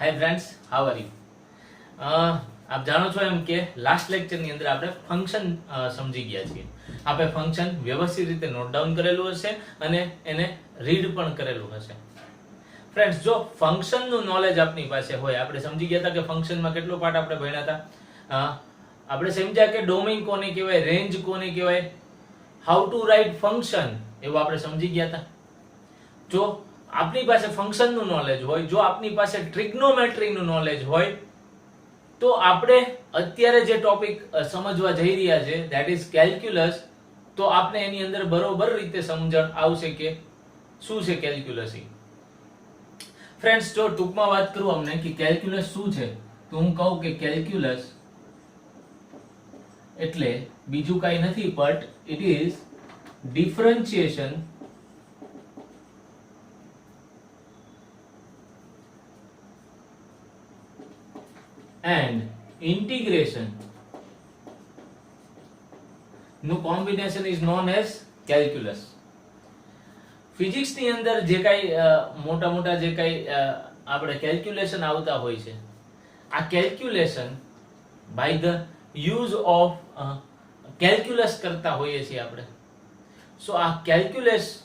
Hi friends, how are you? આપ જાણો છો એમ કે લાસ્ટ લેક્ચર ની અંદર આપણે ફંક્શન સમજી ગયા છીએ. આપણે ફંક્શન વ્યવસ્થિત રીતે નોટ ડાઉન કરેલું હશે અને એને રીડ પણ કરેલું હશે. ફ્રેન્ડ્સ, જો ફંક્શન નું નોલેજ આપની પાસે હોય, આપણે સમજી ગયા હતા કે ફંક્શનમાં કેટલો પાર્ટ આપણે ભણ્યા હતા. આપણે સમજ્યા કે ડોમેઇન કોને કહેવાય, રેન્જ કોને કહેવાય, હાઉ ટુ રાઇટ ફંક્શન, એવું આપણે સમજી ગયા હતા. જો આપની પાસે ફંક્શન નું નોલેજ હોય, જો આપની પાસે ટ્રિગ્નોમેટ્રી નું નોલેજ હોય, તો આપણે અત્યારે જે ટોપિક સમજવા જઈ રહ્યા છે ધેટ ઇઝ કેલ્ક્યુલસ, તો આપને એની અંદર બરોબર રીતે સમજણ આવશે કે શું છે કેલ્ક્યુલસ. ફ્રેન્ડ્સ, જો ટૂંકમાં વાત કરું અમને કે કેલ્ક્યુલસ શું છે, તો હું કહું કે કેલ્ક્યુલસ એટલે બીજું કઈ નથી but it is differentiation and integration નું combination is known as calculus. Physics ની અંદર જે કઈ મોટા જે કઈ આપણે કેલ્ક્યુલેશન આવતા હોય છે, આ calculation by the use of calculus કરતા હોઈએ છીએ આપણે. સો આ કેલ્ક્યુલસ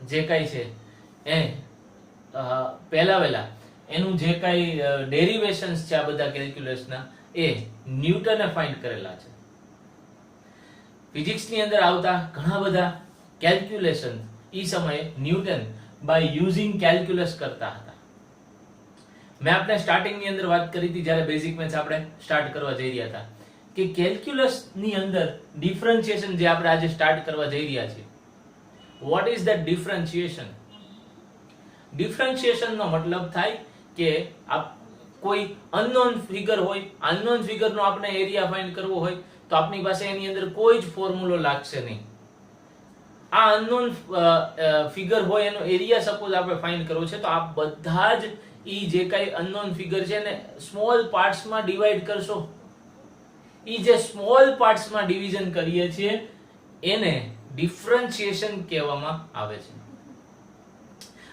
જે કઈ છે એ પહેલા એનું જે કઈ ડેરિવેશન્સ છે આ બધા કેલ્ક્યુલસના, એ ન્યૂટને ફાઇન્ડ કરેલા છે. ફિઝિક્સ ની અંદર આવતા ઘણા બધા કેલ્ક્યુલેશન ઈ સમયે ન્યૂટન બાય યુઝિંગ કેલ્ક્યુલસ કરતા હતા. મેં આપણે સ્ટાર્ટિંગ ની અંદર વાત કરી હતી જ્યારે બેઝિક મેથ્સ આપણે સ્ટાર્ટ કરવા જઈ રહ્યા હતા કે કેલ્ક્યુલસ ની અંદર ડિફરન્શિએશન જે આપણે આજે સ્ટાર્ટ કરવા જઈ રહ્યા છીએ, what is the differentiation? Differentiation નો મતલબ થાય કે કોઈ અનનોન ફિગર હોય, અનનોન ફિગર નો આપણે એરિયા ફાઇન્ડ કરવો હોય તો આપની પાસે એની અંદર કોઈ જ ફોર્મ્યુલો લાગશે નહીં. આ અનનોન ફિગર હોય એનો એરિયા સપોઝ આપણે ફાઇન્ડ કરવો છે, તો આપ બધા જ ઈ જે કઈ અનનોન ફિગર છે ને સ્મોલ પાર્ટ્સમાં ડિવાઈડ કરશો. ઈ જે સ્મોલ પાર્ટ્સમાં ડિવિઝન કરીએ છીએ એને ડિફરન્શિએશન કહેવામાં આવે છે.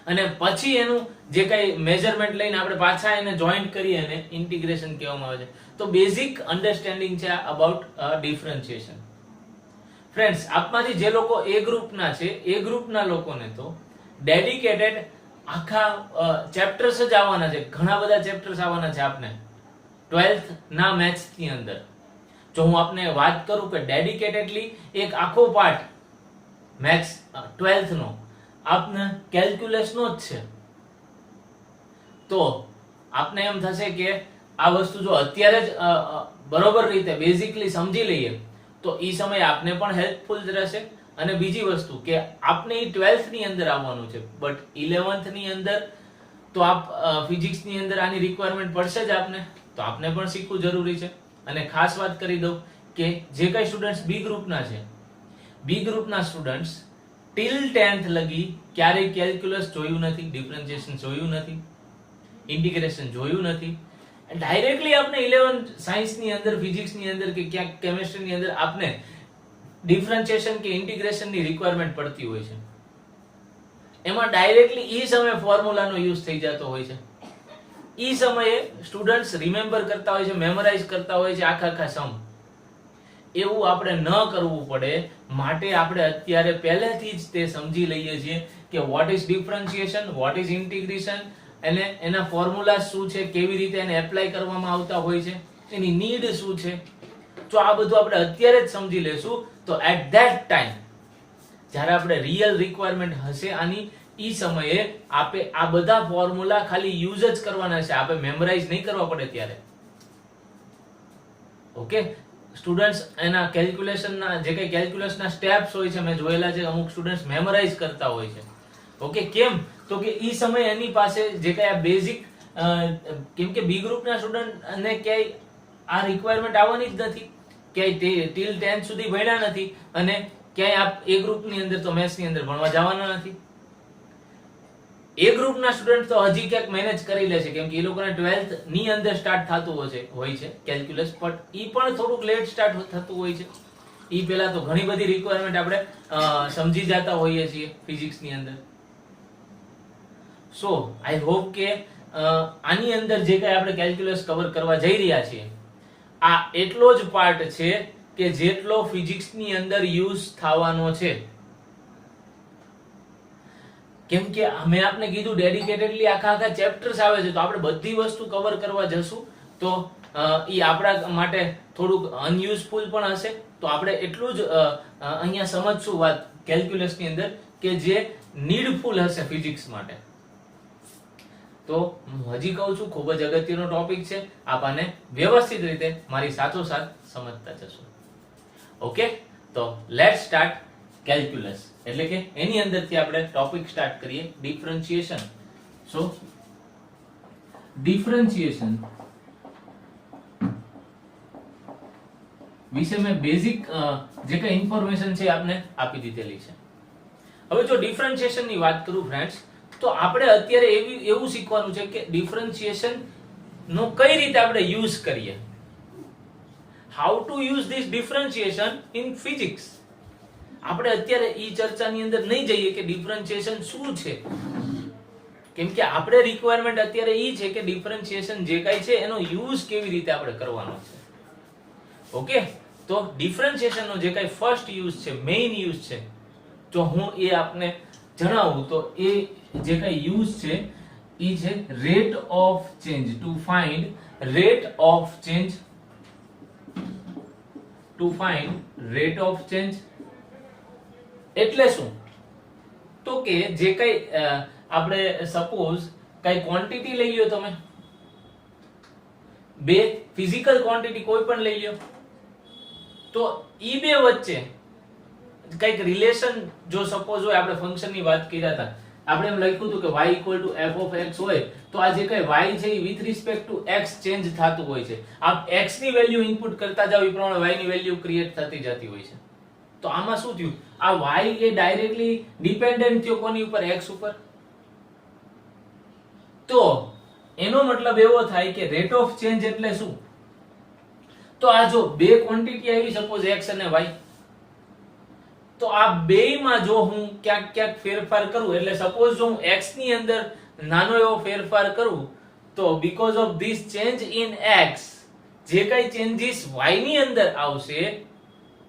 અને પછી એનું જે કઈ મેઝરમેન્ટ લઈને આપણે પાછા એને જોઈન્ટ કરીએ એને ઇન્ટિગ્રેશન કહેવામાં આવે છે. તો બેઝિક અન્ડરસ્ટેન્ડિંગ છે અબાઉટ ડિફરન્શિએશન. ફ્રેન્ડ્સ, આપમાંથી જે લોકો એ ગ્રુપના છે, એ ગ્રુપના લોકોને તો ડેડિકેટેડ આખા ચેપ્ટર્સ જ આવવાના છે. ઘણા બધા ચેપ્ટર્સ આવવાના છે આપને 12th ના મેથ્સ ની અંદર. જો હું આપને વાત કરું કે ડેડિકેટેડલી એક આખો પાર્ટ મેથ્સ 12th નો આપને કેલ્ક્યુલસ નો જ છે, તો આપને એમ થશે કે આ વસ્તુ જો અત્યારે જ બરોબર રીતે બેઝિકલી સમજી લઈએ તો ઈ સમય આપને પણ હેલ્પફુલ રહેશે. અને બીજી વસ્તુ કે આપને ઈ 12th ની અંદર આવવાનું છે, બટ 11th ની અંદર તો આપ ફિઝિક્સ ની અંદર આની રિક્વાયરમેન્ટ પડશે જ આપને, તો આપને પણ શીખવું જરૂરી છે. અને ખાસ વાત કરી દઉં કે જે કઈ સ્ટુડન્ટ્સ બી ગ્રુપના છે, બી ગ્રુપના સ્ટુડન્ટ્સ ટિલ 10th લગી ક્યારેય કેલ્ક્યુલસ જોયું નથી, ડિફરન્શિએશન જોયું નથી, ઇન્ટિગ્રેશન જોયું નથી. ડાયરેક્ટલી આપણે 11 સાયન્સ ની અંદર, ફિઝિક્સ ની અંદર કે ક્યાંક કેમિસ્ટ્રી ની અંદર આપને ડિફરન્શિએશન કે ઇન્ટિગ્રેશન ની રિક્વાયરમેન્ટ પડતી હોય છે. એમાં ડાયરેક્ટલી ઈ સમયે ફોર્મ્યુલાનો યુઝ થઈ જતો હોય છે. ઈ સમયે સ્ટુડન્ટ્સ રિમેમ્બર કરતા હોય છે, મેમરાઇઝ કરતા હોય છે આખા સમ. એવું આપણે ન કરવું પડે, માટે આપણે અત્યારે પહેલેથી જ તે સમજી લઈએ છીએ કે what is differentiation, what is integration, અને એના ફોર્મ્યુલા શું છે, કેવી રીતે એને એપ્લાય કરવામાં આવતા હોય છે, એની નીડ શું છે. જો આ બધું આપણે અત્યારે જ સમજી લેશું તો એટ ધેટ ટાઈમ જ્યારે આપણે રિયલ રિક્વાયરમેન્ટ હશે આની, ઈ સમયે આપણે આ બધા ફોર્મ્યુલા ખાલી યુઝ જ કરવાના છે, આપણે મેમરાઇઝ નહીં કરવા પડે ત્યારે. ઓકે સ્ટુડન્ટ્સ, એના કેલ્ક્યુલેશનના જે કઈ કેલ્ક્યુલસના સ્ટેપ્સ હોય છે મેં જોયેલા છે, અમુક સ્ટુડન્ટ્સ મેમરાઇઝ કરતા હોય છે. ઓકે, કેમ? તો કે ઈ સમયે એની પાસે જે કઈ આ બેઝિક, કેમ કે બી ગ્રુપના સ્ટુડન્ટને ક્યાંય આ રિક્વાયરમેન્ટ આવવાની જ નથી, ક્યાંય ટિલ 10th સુધી ભણ્યા નથી, અને ક્યાંય આપ એ ગ્રુપની અંદર તો મેથ્સ ની અંદર ભણવા જવાના નથી. એ ગ્રુપના સ્ટુડન્ટ તો હજી ક્યાંક મેનેજ કરી લે છે, કેમ કે એ લોકોને 12th ની અંદર સ્ટાર્ટ થતું હોય છે કેલ્ક્યુલસ, પણ ઈ પણ થોડુંક લેટ સ્ટાર્ટ થતું હોય છે. ઈ પહેલા તો ઘણી બધી રિક્વાયરમેન્ટ આપણે સમજી જતા હોઈએ છીએ ફિઝિક્સ ની અંદર. સો આઈ હોપ કે આની અંદર જે કઈ આપણે કેલ્ક્યુલસ કવર કરવા જઈ રહ્યા છીએ આ એટલો જ પાર્ટ છે કે જેટલો ફિઝિક્સ ની અંદર યુઝ થવાનો છે. કેમ કે મેં આપને કીધું ડેડિકેટેડલી આખા ચેપ્ટર્સ આવે છે, તો આપણે બધી વસ્તુ કવર કરવા જશું તો ઈ આપણા માટે થોડુંક અનયુઝફુલ પણ હશે. તો આપણે એટલું જ અહીંયા સમજશું વાત કેલ્ક્યુલસ ની અંદર કે જે નીડફુલ હશે ફિઝિક્સ માટે. તો હજી કહું છું ખૂબ જ અગત્યનો ટોપિક છે, આપ આને વ્યવસ્થિત રીતે મારી સાથોસાથ સમજતા જશો. ઓકે, તો લેટ્સ સ્ટાર્ટ કેલ્ક્યુલસ. એટલે કે એની અંદરથી આપણે ટોપિક સ્ટાર્ટ કરીએ ડિફરન્શિએશન. સો ડિફરન્શિએશન વિશે મેં બેઝિક જે કઈ ઇન્ફોર્મેશન છે આપને આપી દીધેલી છે. હવે જો ડિફરન્શિએશન ની વાત કરું ફ્રેન્ડ્સ, તો આપણે અત્યારે એવું શીખવાનું છે કે ડિફરન્શિએશન નો કઈ રીતે આપણે યુઝ કરીએ. How to use this differentiation in physics. આપણે અત્યારે ઈ ચર્ચાની અંદર નહીં જઈએ કે ડિફરન્શિએશન શું છે, કેમ કે આપણે રિક્વાયરમેન્ટ અત્યારે ઈ છે કે ડિફરન્શિએશન જે કાઈ છે એનો યુઝ કેવી રીતે આપણે કરવાનો છે. ઓકે, તો ડિફરન્શિએશન નો જે કાઈ ફર્સ્ટ યુઝ છે, મેઇન યુઝ છે, જો હું એ આપને જણાવું તો એ જે કાઈ યુઝ છે ઈ છે rate of change. To find rate of change, to find rate of change એટલે શું? તો કે જે કઈ આપણે સપોઝ કઈ ક્વોન્ટિટી લઈ લ્યો, તમે બે ફિઝિકલ ક્વોન્ટિટી કોઈ પણ લઈ લ્યો, તો ઈ બે વચ્ચે કઈક રિલેશન જો સપોઝ હોય, આપણે ફંક્શન ની વાત કર્યા હતા, આપણે એમ લખ્યું હતું કે y f of x હોય તો આ જે કઈ y છે એ with respect to x change થતું હોય છે. આપ x ની વેલ્યુ ઇનપુટ કરતા જાવ એ પ્રમાણે y ની વેલ્યુ ક્રિએટ થતી જતી હોય છે. તો આમાં શું થયું, આ y એ ડાયરેક્ટલી ડિપેન્ડન્ટ થયો કોની ઉપર? x ઉપર. તો એનો મતલબ એવો થાય કે રેટ ઓફ ચેન્જ એટલે શું? તો આ જો બે ક્વોન્ટિટી આવી સપોઝ x અને y, તો આ બેયમાં જો હું ક્યાંક ક્યાંક ફેરફાર કરું, એટલે સપોઝ જો હું x ની અંદર નાનો એવો ફેરફાર કરું, તો because of this change in x જે કઈ ચેન્જીસ y ની અંદર આવશે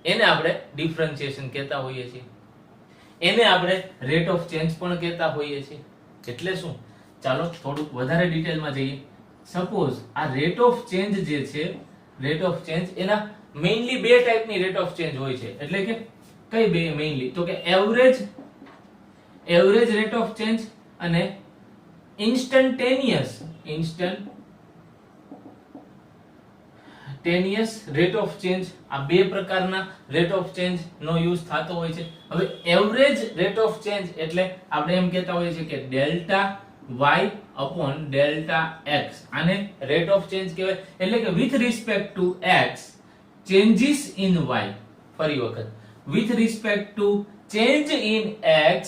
એને આપણે ડિફરન્શિએશન કહેતા હોઈએ છીએ. એને આપણે રેટ ઓફ ચેન્જ પણ કહેતા હોઈએ છીએ. એટલે શું? ચાલો થોડુંક વધારે ડિટેલમાં જઈએ. સપોઝ આ રેટ ઓફ ચેન્જ જે છે, રેટ ઓફ ચેન્જ એના મેઇનલી બે ટાઈપની રેટ ઓફ ચેન્જ હોય છે. એટલે કે કઈ બે મેઇનલી? તો કે એવરેજ રેટ ઓફ ચેન્જ અને ઇન્સ્ટન્ટેનિયસ રેટ ઓફ ચેન્જ. આ બે પ્રકારના રેટ ઓફ ચેન્જ નો યુઝ થતો હોય છે. હવે એવરેજ રેટ ઓફ ચેન્જ એટલે આપણે એમ કહેતા હોઈએ છીએ કે delta y upon delta x. આને રેટ ઓફ ચેન્જ કહેવાય. એટલે કે with respect to x changes in y. ફરી વખત, with respect to change in x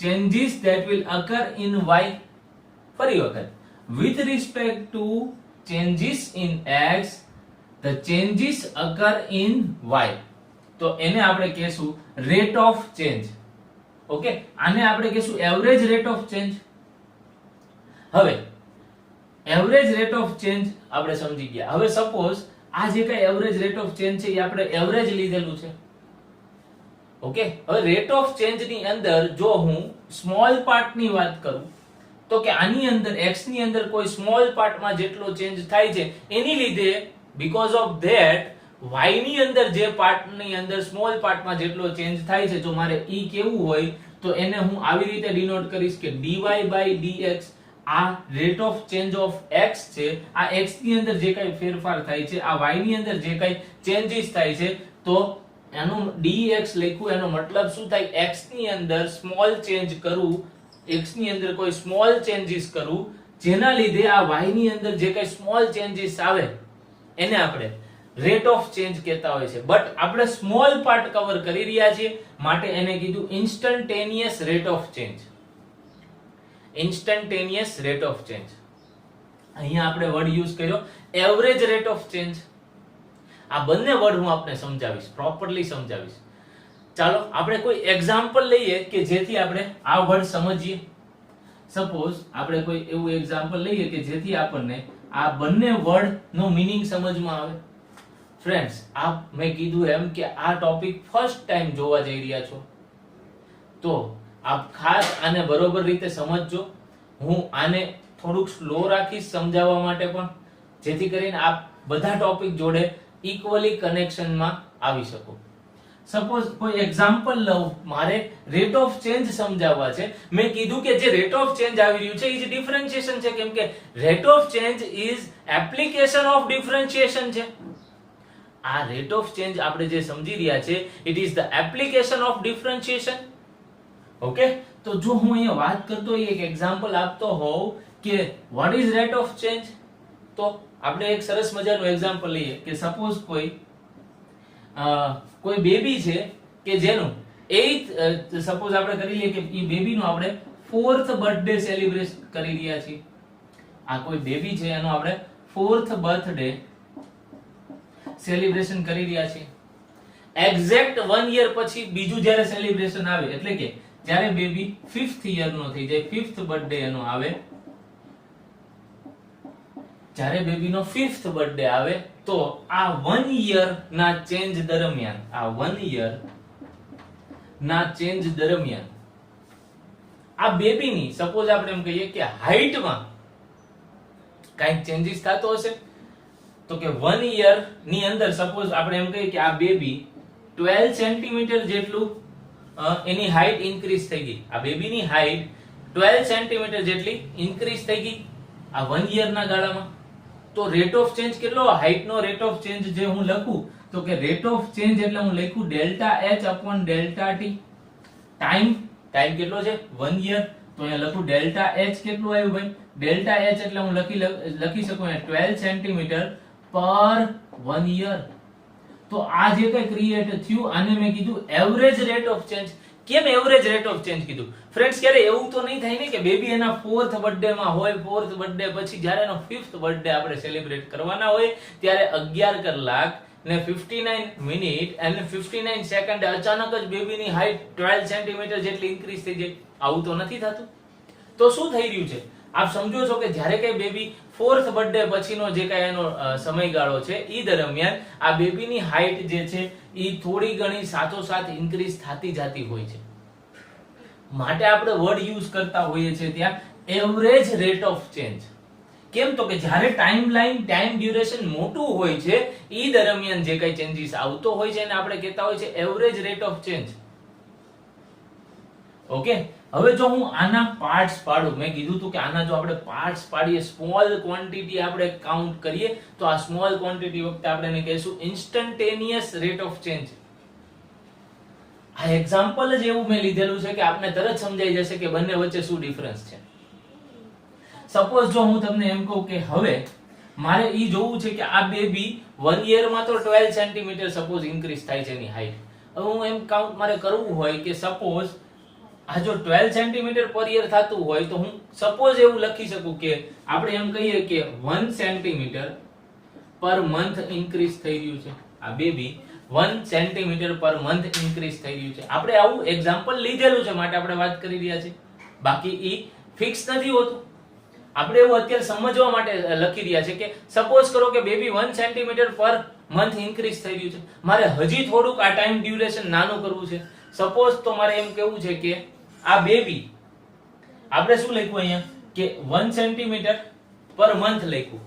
changes that will occur in y. ફરી વખત, with respect to changes in x the changes occur in y. તો એને આપણે કહેશું rate of change. ઓકે, આને આપણે કહેશું એવરેજ રેટ ઓફ ચેન્જ. હવે એવરેજ રેટ ઓફ ચેન્જ આપણે સમજી ગયા. હવે સપોઝ આ જે કઈ એવરેજ રેટ ઓફ ચેન્જ છે એ આપણે એવરેજ લીધેલું છે. ઓકે, હવે રેટ ઓફ ચેન્જ ની અંદર જો હું સ્મોલ પાર્ટ ની વાત કરું, તો કે આની અંદર x ની અંદર કોઈ સ્મોલ પાર્ટમાં જેટલો ચેન્જ થાય છે એની લીધે બીકોઝ ઓફ ધેટ y ની અંદર જે પાર્ટની અંદર સ્મોલ પાર્ટમાં જેટલો ચેન્જ થાય છે, જો મારે ઈ કેવું હોય તો એને હું આવી રીતે ડિનોટ કરીશ કે dy by dx. આ rate of change of x છે, આ x ની અંદર જે કઈ ફેરફાર થાય છે, આ y ની અંદર જે કઈ ચેન્જીસ થાય છે, તો એનું dx લખ્યું એનો મતલબ શું થાય? x ની અંદર સ્મોલ ચેન્જ કરું, x ની અંદર કોઈ સ્મોલ ચેન્જીસ કરું, જેના લીધે આ y ની અંદર જે કઈ સ્મોલ ચેન્જીસ આવે એને આપણે રેટ ઓફ ચેન્જ કહેતા હોય છે. બટ આપણે સ્મોલ પાર્ટ કવર કરી રહ્યા છીએ માટે એને કીધું instantaneous rate of change. Instantaneous rate of change. અહીંયા આપણે વર્ડ યુઝ કર્યો એવરેજ રેટ ઓફ ચેન્જ. આ બંને વર્ડ હું આપને સમજાવીશ, પ્રોપરલી સમજાવીશ. ચાલો આપણે કોઈ એક્ઝામ્પલ લઈએ કે જેથી આપણે આ વર્ડ સમજીએ. સપોઝ આપણે કોઈ એવું એક્ઝામ્પલ લઈએ કે જેથી આપણને આ બંને વર્ડ નો મીનિંગ સમજમાં આવે. ફ્રેન્ડ્સ, આપ મેં કીધું એમ કે આ ટોપિક ફર્સ્ટ ટાઈમ જોવા જઈ રહ્યા છો તો આપ ખાસ આને બરોબર રીતે સમજજો. હું આને થોડુંક સ્લો રાખીશ સમજાવવા માટે પણ, જેથી કરીને આપ બધા ટોપિક જોડે ઇક્વલી કનેક્શનમાં આવી શકો. સપોઝ કોઈ એક્ઝામ્પલ લઉં, મારે રેટ ઓફ ચેન્જ સમજાવવા છે. મેં કીધું કે જે રેટ ઓફ ચેન્જ આવી રહ્યું છે એ જે ડિફરન્શિએશન છે, કેમ કે rate of change is application of differentiation છે. આ રેટ ઓફ ચેન્જ આપણે જે સમજી રહ્યા છે it is the application of differentiation. Okay, તો જો હું અહીંયા વાત કરતો એક એક્ઝામ્પલ આપતો હોઉં કે what is rate of change, તો આપણે એક સરસ મજાનું એક્ઝામ્પલ લઈએ કે સપોઝ કોઈ બેબી છે કે જેનું 8th સપોઝ આપણે કરી લઈએ કે એ બેબીનો આપણે 4th બર્થડે સેલિબ્રેટ કરી રહ્યા છીએ. આ કોઈ બેબી છે એનો આપણે 4th બર્થડે સેલિબ્રેશન કરી રહ્યા છીએ. એક્ઝેક્ટ 1 યર પછી બીજું જ્યારે સેલિબ્રેશન આવે, એટલે કે જ્યારે બેબી 5th યર નો થઈ જાય, 5th બર્થડે એનો આવે, જ્યારે બેબીનો 5th બર્થડે આવે તો આ 1 યર ના ચેન્જ દરમિયાન, આ 1 યર ના ચેન્જ દરમિયાન આ બેબીની સપોઝ આપણે એમ કહીએ કે હાઈટમાં કાંઈક ચેન્જીસ થતો હશે. તો કે 1 યર ની અંદર સપોઝ આપણે એમ કહીએ કે આ બેબી 12 સેન્ટીમીટર જેટલું એની હાઈટ ઇન્ક્રીઝ થઈ ગઈ. આ બેબીની હાઈટ 12 સેન્ટીમીટર જેટલી ઇન્ક્રીઝ થઈ ગઈ આ 1 યર ના ગાળામાં. તો રેટ ઓફ ચેન્જ કેટલો? હાઈટ નો રેટ ઓફ ચેન્જ જે હું લખું તો કે રેટ ઓફ ચેન્જ એટલે હું લખું delta h upon delta t. Time કેટલો છે? 1 યર. તો અહીંયા લખું ડેલ્ટા h કેટલું આવ્યું ભાઈ? ડેલ્ટા h એટલે હું લખી શકું 12 સેન્ટીમીટર પર 1 યર. તો આ જે કઈ ક્રિએટ થયું આને મેં કીધું એવરેજ રેટ ઓફ ચેન્જ. કેમ એવરેજ રેટ ઓફ ચેન્જ કીધું? ફ્રેન્ડ્સ, ક્યારે એવું તો નહીં થાય ને કે બેબી એના 4th બર્થડે માં હોય, 4th બર્થડે પછી જ્યારે એનો 5th બર્થડે આપણે સેલિબ્રેટ કરવાના હોય ત્યારે 11 કલાક ને 59 મિનિટ અને 59 સેકન્ડ અચાનક જ બેબીની હાઈટ 12 સેન્ટીમીટર જેટલી ઇન્ક્રીઝ થઈ જાય. આવું તો નથી થતું. તો શું થઈ રહ્યું છે આપ સમજો છો કે જ્યારે કઈ બેબી 4th બર્થડે પછીનો જે કઈ એનો સમયગાળો છે એ દરમિયાન આ બેબીની હાઈટ જે છે એ થોડી ઘણી સાથોસાથ ઇન્ક્રીઝ થતી જતી હોય છે. માટે આપણે વર્ડ યુઝ કરતા હોઈએ છીએ ત્યાં એવરેજ રેટ ઓફ ચેન્જ. કેમ? તો કે જ્યારે ટાઈમ ડ્યુરેશન મોટું હોય છે એ દરમિયાન જે કઈ ચેન્જીસ આવતો હોય છે એને આપણે કહેતા હોય છે average rate of change. Okay, હવે જો હું આના પાર્ટ્સ પાડું, મેં કીધું હતું કે આના જો આપણે પાર્ટ્સ પાડીએ, સ્મોલ ક્વોન્ટિટી આપણે કાઉન્ટ કરીએ તો આ સ્મોલ ક્વોન્ટિટી વખતે આપણે એને કહીશું ઇન્સ્ટન્ટેનિયસ રેટ ઓફ ચેન્જ. આ એક્ઝામ્પલ જ એવું મેં લીધેલું છે કે આપને તરત સમજાઈ જશે કે બંને વચ્ચે શું ડિફરન્સ છે. સપોઝ જો હું તમને એમ કહું કે હવે મારે ઈ જોવું છે કે આ બેબી 1 યર માં તો 12 સેન્ટીમીટર સપોઝ ઇન્ક્રીઝ થાય છે એની હાઈટ. હવે હું એમ કાઉન્ટ મારે કરવું હોય કે સપોઝ આ જો 12 સેન્ટીમીટર પર યર થતું હોય તો હું સપોઝ એવું લખી શકું કે આપણે એમ કહીએ કે 1 સેન્ટીમીટર પર મંથ ઇન્ક્રીઝ થઈ રહ્યું છે. આ baby 1 centimetre per month increase થઈ રહ્યું છે. આપણે આવું એક્ઝામ્પલ લીધેલું છે માટે આપણે વાત કરી રહ્યા છીએ. બાકી ઈ ફિક્સ નથી હોતું. આપણે એવું અત્યારે સમજવા માટે લખી રહ્યા છે કે સપોઝ કરો કે baby 1 centimetre per month increase થઈ રહ્યું છે. મારે હજી થોડુંક આ ટાઈમ ડ્યુરેશન નાનું કરવું છે. સપોઝ તો મારે એમ કહેવું છે કે આ બેબી આપણે શું લખ્યું અહીંયા કે 1 સેન્ટીમીટર પર મંથ લખ્યું,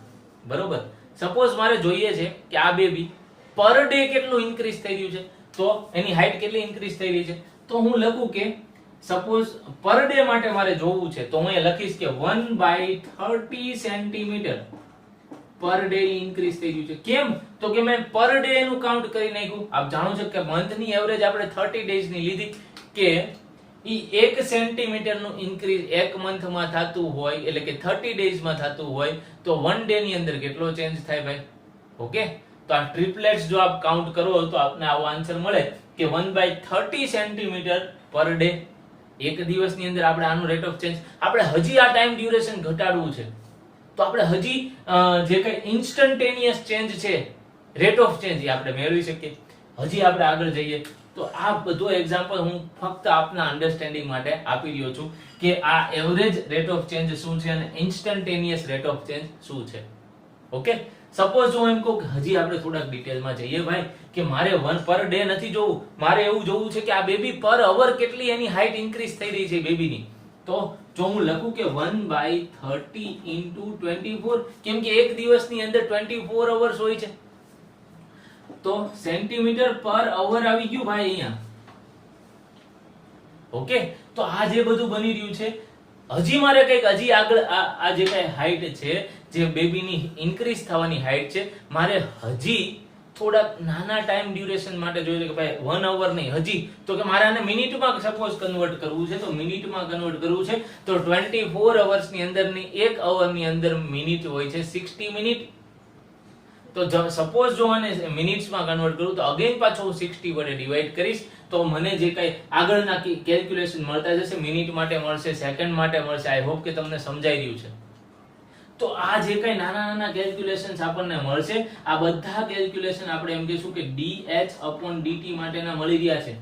બરોબર. સપોઝ મારે જોઈએ છે કે આ બેબી પર ડે કેટલું ઇન્ક્રીઝ થઈ રહ્યું છે, તો એની હાઈટ કેટલી ઇન્ક્રીઝ થઈ રહી છે. તો હું લખું કે સપોઝ પર ડે માટે મારે જોવું છે તો હું અહીંયા લખીશ કે 1/30 સેન્ટીમીટર પર ડે ઇન્ક્રીઝ થઈ રહ્યું છે. કેમ? તો કે મેં પર ડે નું કાઉન્ટ કરી નાખ્યું. આપ જાણો છો કે મંથ ની એવરેજ આપણે 30 ડેઝ ની લીધી કે ઈ 1 સેન્ટીમીટર નું ઇન્ક્રીઝ એક મંથ માં થતું હોય એટલે કે 30 ડેઝ માં થતું હોય તો 1 ડે ની અંદર કેટલો ચેન્જ થાય ભાઈ? ઓકે, તો આ ટ્રિપલેટ્સ જો આપ કાઉન્ટ કરો તો આપને આવો આન્સર મળે કે 1/30 સેન્ટીમીટર પર ડે. એક દિવસની અંદર આપણે આનું રેટ ઓફ ચેન્જ, આપણે હજી આ ટાઈમ ડ્યુરેશન ઘટાડવું છે તો આપણે હજી જે કઈ ઇન્સ્ટન્ટેનિયસ ચેન્જ છે રેટ ઓફ ચેન્જ એ આપણે મેળવી શકીએ. હજી આપણે આગળ જઈએ તો આ બધો એક્ઝામ્પલ હું ફક્ત આપના અન્ડરસ્ટેન્ડિંગ માટે આપી રહ્યો છું કે આ એવરેજ રેટ ઓફ ચેન્જ શું છે અને ઇન્સ્ટન્ટેનિયસ રેટ ઓફ ચેન્જ શું છે. ઓકે, સપોઝ જો એમ કહું કે હજી આપણે થોડાક ડિટેલમાં જઈએ ભાઈ કે મારે 1 પર ડે નથી જોવું, મારે એવું જોવું છે કે આ બેબી પર અવર કેટલી એની હાઈટ ઇન્ક્રીઝ થઈ રહી છે બેબીની. તો જો હું લખું કે 1/30 into 24, કેમ કે એક દિવસની અંદર 24 અવર્સ હોય છે, તો સેન્ટીમીટર પર અવર આવી ગયું ભાઈ અહીંયા. ઓકે, તો આ જે બધું બની રહ્યું છે, હજી મારે કઈક હજી આગળ આ જે કઈ હાઈટ છે, જે બેબીની ઇન્ક્રીઝ થવાની હાઈટ છે, મારે હજી થોડાક નાના ટાઈમ ડ્યુરેશન માટે જોઈએ કે ભાઈ 1 અવર નહીં, હજી તો કે મારે આને મિનિટમાં સપોઝ કન્વર્ટ કરવું છે, તો મિનિટમાં કન્વર્ટ કરવું છે તો 24 અવર્સની અંદરની 1 અવરની અંદર મિનિટ હોય છે 60 મિનિટ. તો સપોઝ જો આને મિનિટ્સમાં કન્વર્ટ કરું તો અગેન પાછો હું 60 વડે ડિવાઈડ કરીશ તો મને જે કઈ આગળના કેલ્ક્યુલેશન મળતા જશે, મિનિટ માટે મળશે, સેકન્ડ માટે મળશે. આઈ હોપ કે તમને સમજાઈ રહ્યું છે. તો આ જે કઈ નાના નાના કેલ્ક્યુલેશન્સ આપણને મળશે, આ બધા કેલ્ક્યુલેશન આપણે એમ કહીશું કે dH/dt માટેના મળી રહ્યા છે,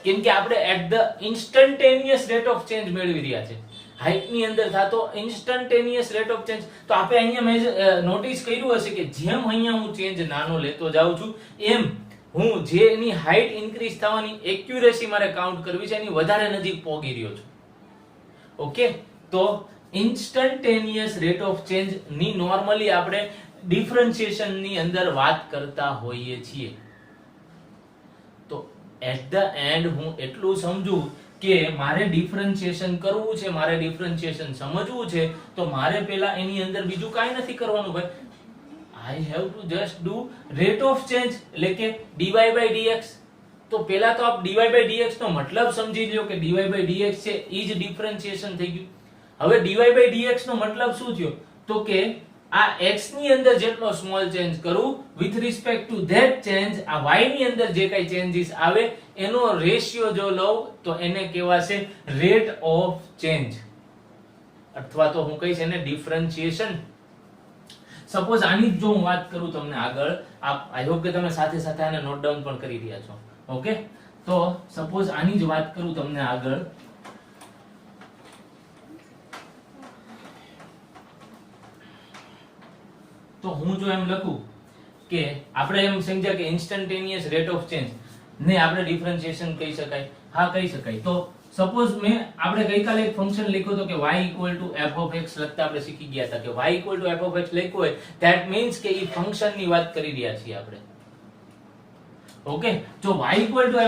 કેમ કે આપણે at the instantaneous rate of change મેળવી રહ્યા છે. હાઈટ ની અંદર થતો ઇન્સ્ટન્ટેનિયસ રેટ ઓફ ચેન્જ. તો આપણે અહીંયા મેં નોટિસ કર્યું હશે કે જેમ અહીંયા હું ચેન્જ નાનો લેતો જાઉં છું, એમ હું જે એની હાઈટ ઇન્ક્રીઝ થવાની એક્યુરેસી મારે કાઉન્ટ કરવી છે એની વધારે નજીક પહોંચી રહ્યો છું. ઓકે, તો ઇન્સ્ટન્ટેનિયસ રેટ ઓફ ચેન્જ ની નોર્મલી આપણે ડિફરન્શિએશન ની અંદર વાત કરતા હોઈએ છીએ. તો એટ ધ એન્ડ હું એટલું સમજુ કે મારે ડિફરન્શિએશન કરવું છે, મારે ડિફરન્શિએશન સમજવું છે, તો મારે પહેલા એની અંદર બીજું કાંઈ નથી કરવાનું ભાઈ. I have to just do rate of change, એટલે કે dy/dx. તો પહેલા તો આપ dy/dx નો મતલબ સમજી લ્યો કે dy/dx છે ઈ જ ડિફરન્શિએશન થઈ ગયું. હવે dy/dx નો મતલબ શું થયો? તો કે આ x ની અંદર જેટલો સ્મોલ ચેન્જ કરું with respect two that change, આ y ની અંદર જે કઈ ચેન્જીસ આવે એનો રેશિયો જો લઉં તો એને કહેવાશે રેટ ઓફ ચેન્જ, અથવા તો હું કહીશ એને ડિફરન્શિએશન. સપોઝ આની જો હું વાત કરું તમને આગળ, આઈ હોપ કે તમે સાથે સાથે આને નોટ ડાઉન પણ કરી રહ્યા છો. ઓકે, તો સપોઝ આની જ વાત કરું તમને આગળ, તો હું જો એમ લખું કે આપણે એમ સમજ્યા કે ઇન્સ્ટન્ટેનિયસ રેટ ઓફ ચેન્જ ને આપણે ડિફરન્શિએશન કહી શકાય. હા, કહી શકાય. તો સપોઝ આપણે ગઈકાલે એક ફંક્શન લખ્યું હતું કે y f of x લખતા આપણે શીખી ગયા હતા કે y f of x લખ્યું હોય ધેટ મીન્સ કે ઈ ફંક્શન ની વાત કરી રહ્યા છીએ આપણે. ઓકે, જો y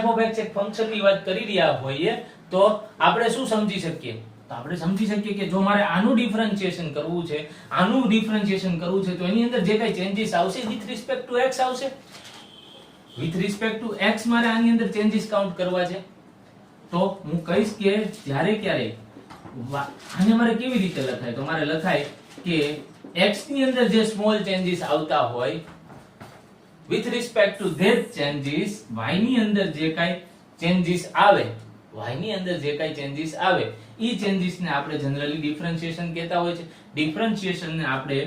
f of x એક ફંક્શન ની વાત કરી રહ્યા હોઈએ તો આપણે શું સમજી શકીએ? તો આપણે સમજી શકીએ કે જો મારે આનું ડિફરન્શિએશન કરવું છે, આનું ડિફરન્શિએશન કરવું છે, તો એની અંદર જે કઈ ચેન્જીસ આવશે વિથ રિસ્પેક્ટ ટુ x આવશે. વિથ રિસ્પેક્ટ ટુ x મારે આની અંદર ચેન્જીસ કાઉન્ટ કરવા છે. તો હું કહીશ કે જ્યારે ક્યારે આને મારે કેવી રીતે લખાય? તો મારે લખાય કે x ની અંદર જે સ્મોલ ચેન્જીસ આવતા હોય with respect two that changes, y ની અંદર જે કઈ ચેન્જીસ આવે, y ની અંદર જે કઈ ચેન્જીસ આવે ઈ ચેન્જીસ ને આપણે જનરલી ડિફરન્શિએશન કહેતા હોય છે. ડિફરન્શિએશન ને આપણે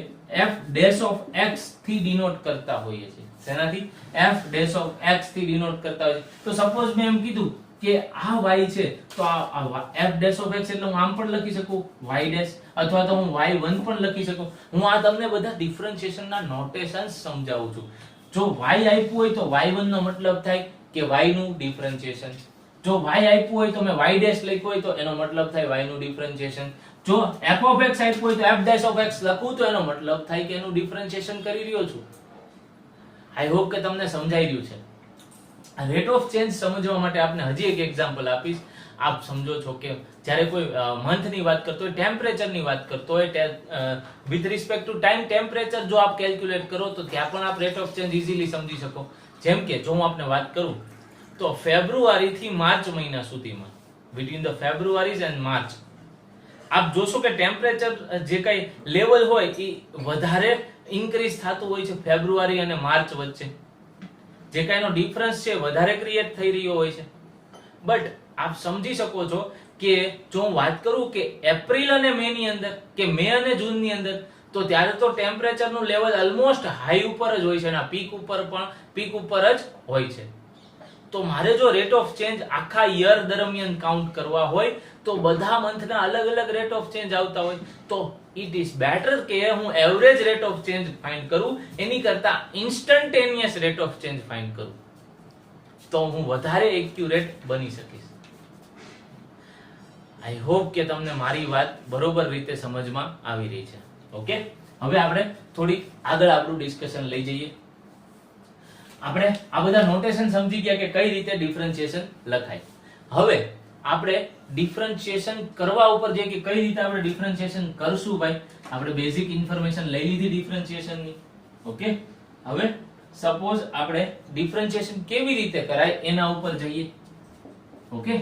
f dash of x થી ડિનોટ કરતા હોઈએ છીએ. શેનાથી? f dash of x થી ડિનોટ કરતા હોઈએ. તો સપોઝ મેં એમ કીધું કે આ y છે, તો આ f dash of x એટલે હું આમ પણ લખી શકું y dash, અથવા તો હું y1 પણ લખી શકું. હું આ તમને બધા ડિફરન્શિએશન ના નોટેશન્સ સમજાવું છું. જો y આપ્યું હોય તો y1 નો મતલબ થાય કે y નું ડિફરન્શિએશન. જો y આપ્યું હોય તો મેં y dash લખ્યું હોય તો એનો મતલબ થાય y નું ડિફરન્શિએશન. જો f of x આપ્યું હોય તો f dash of x લખું તો એનો મતલબ થાય કે એનું ડિફરન્શિએશન કરી રહ્યો છું. આઈ હોપ કે તમને સમજાઈ રહ્યું છે. રેટ ઓફ ચેન્જ સમજવા માટે આપણે હજી એક એક્ઝામ્પલ આપીશ. આપ સમજો છો કે જ્યારે કોઈ મંથ ની વાત કરતો હોય, ટેમ્પરેચર ની વાત કરતો હોય, with respect to time temperature જો આપ કેલ્ક્યુલેટ કરો તો ત્યાં પણ આપ રેટ ઓફ ચેન્જ ઇઝીલી સમજી શકો. જેમ કે જો હું આપને વાત કરું તો ફેબ્રુઆરી થી માર્ચ મહિના સુધીમાં, between the February end March, આપ જોશો કે ટેમ્પરેચર જે કઈ લેવલ હોય એ વધારે ઇન્ક્રીઝ થતું હોય છે ફેબ્રુઆરી અને માર્ચ વચ્ચે. જે કાઈનો ડિફરન્સ છે વધારે ક્રિએટ થઈ રહ્યો હોય છે. બટ આપ સમજી શકો છો કે જો હું વાત કરું કે એપ્રિલ અને મે ની અંદર કે મે અને જૂન ની અંદર, તો ત્યારે તો ટેમ્પરેચર નું લેવલ ઓલમોસ્ટ હાઈ ઉપર જ હોય છે અને પીક ઉપર જ હોય છે. તો મારે જો રેટ ઓફ ચેન્જ આખા યર દરમિયાન કાઉન્ટ કરવા હોય તો બધા મંથના અલગ અલગ રેટ ઓફ ચેન્જ આવતા હોય, તો ઇટ ઇઝ બેટર કે હું average rate of change find કરું એની કરતા instantaneous rate of change find કરું, તો હું વધારે એક્યુરેટ બની શકીશ. આઈ હોપ કે તમને મારી વાત બરોબર રીતે સમજમાં આવી રહી છે. ઓકે, હવે આપણે થોડી આગળ આપણું ડિસ્કશન લઈ જઈએ. આપણે આ બધા નોટેશન સમજી ગયા કે કઈ રીતે ડિફરન્શિએશન લખાય. હવે આપણે ડિફરન્શિએશન કરવા ઉપર જે કે કઈ રીતે આપણે ડિફરન્શિએશન કરશું ભાઈ, આપણે બેઝિક ઇન્ફોર્મેશન લઈ લીધી ડિફરન્શિએશનની. ઓકે, હવે સપોઝ આપણે ડિફરન્શિએશન કેવી રીતે કરાય એના ઉપર જઈએ. ઓકે,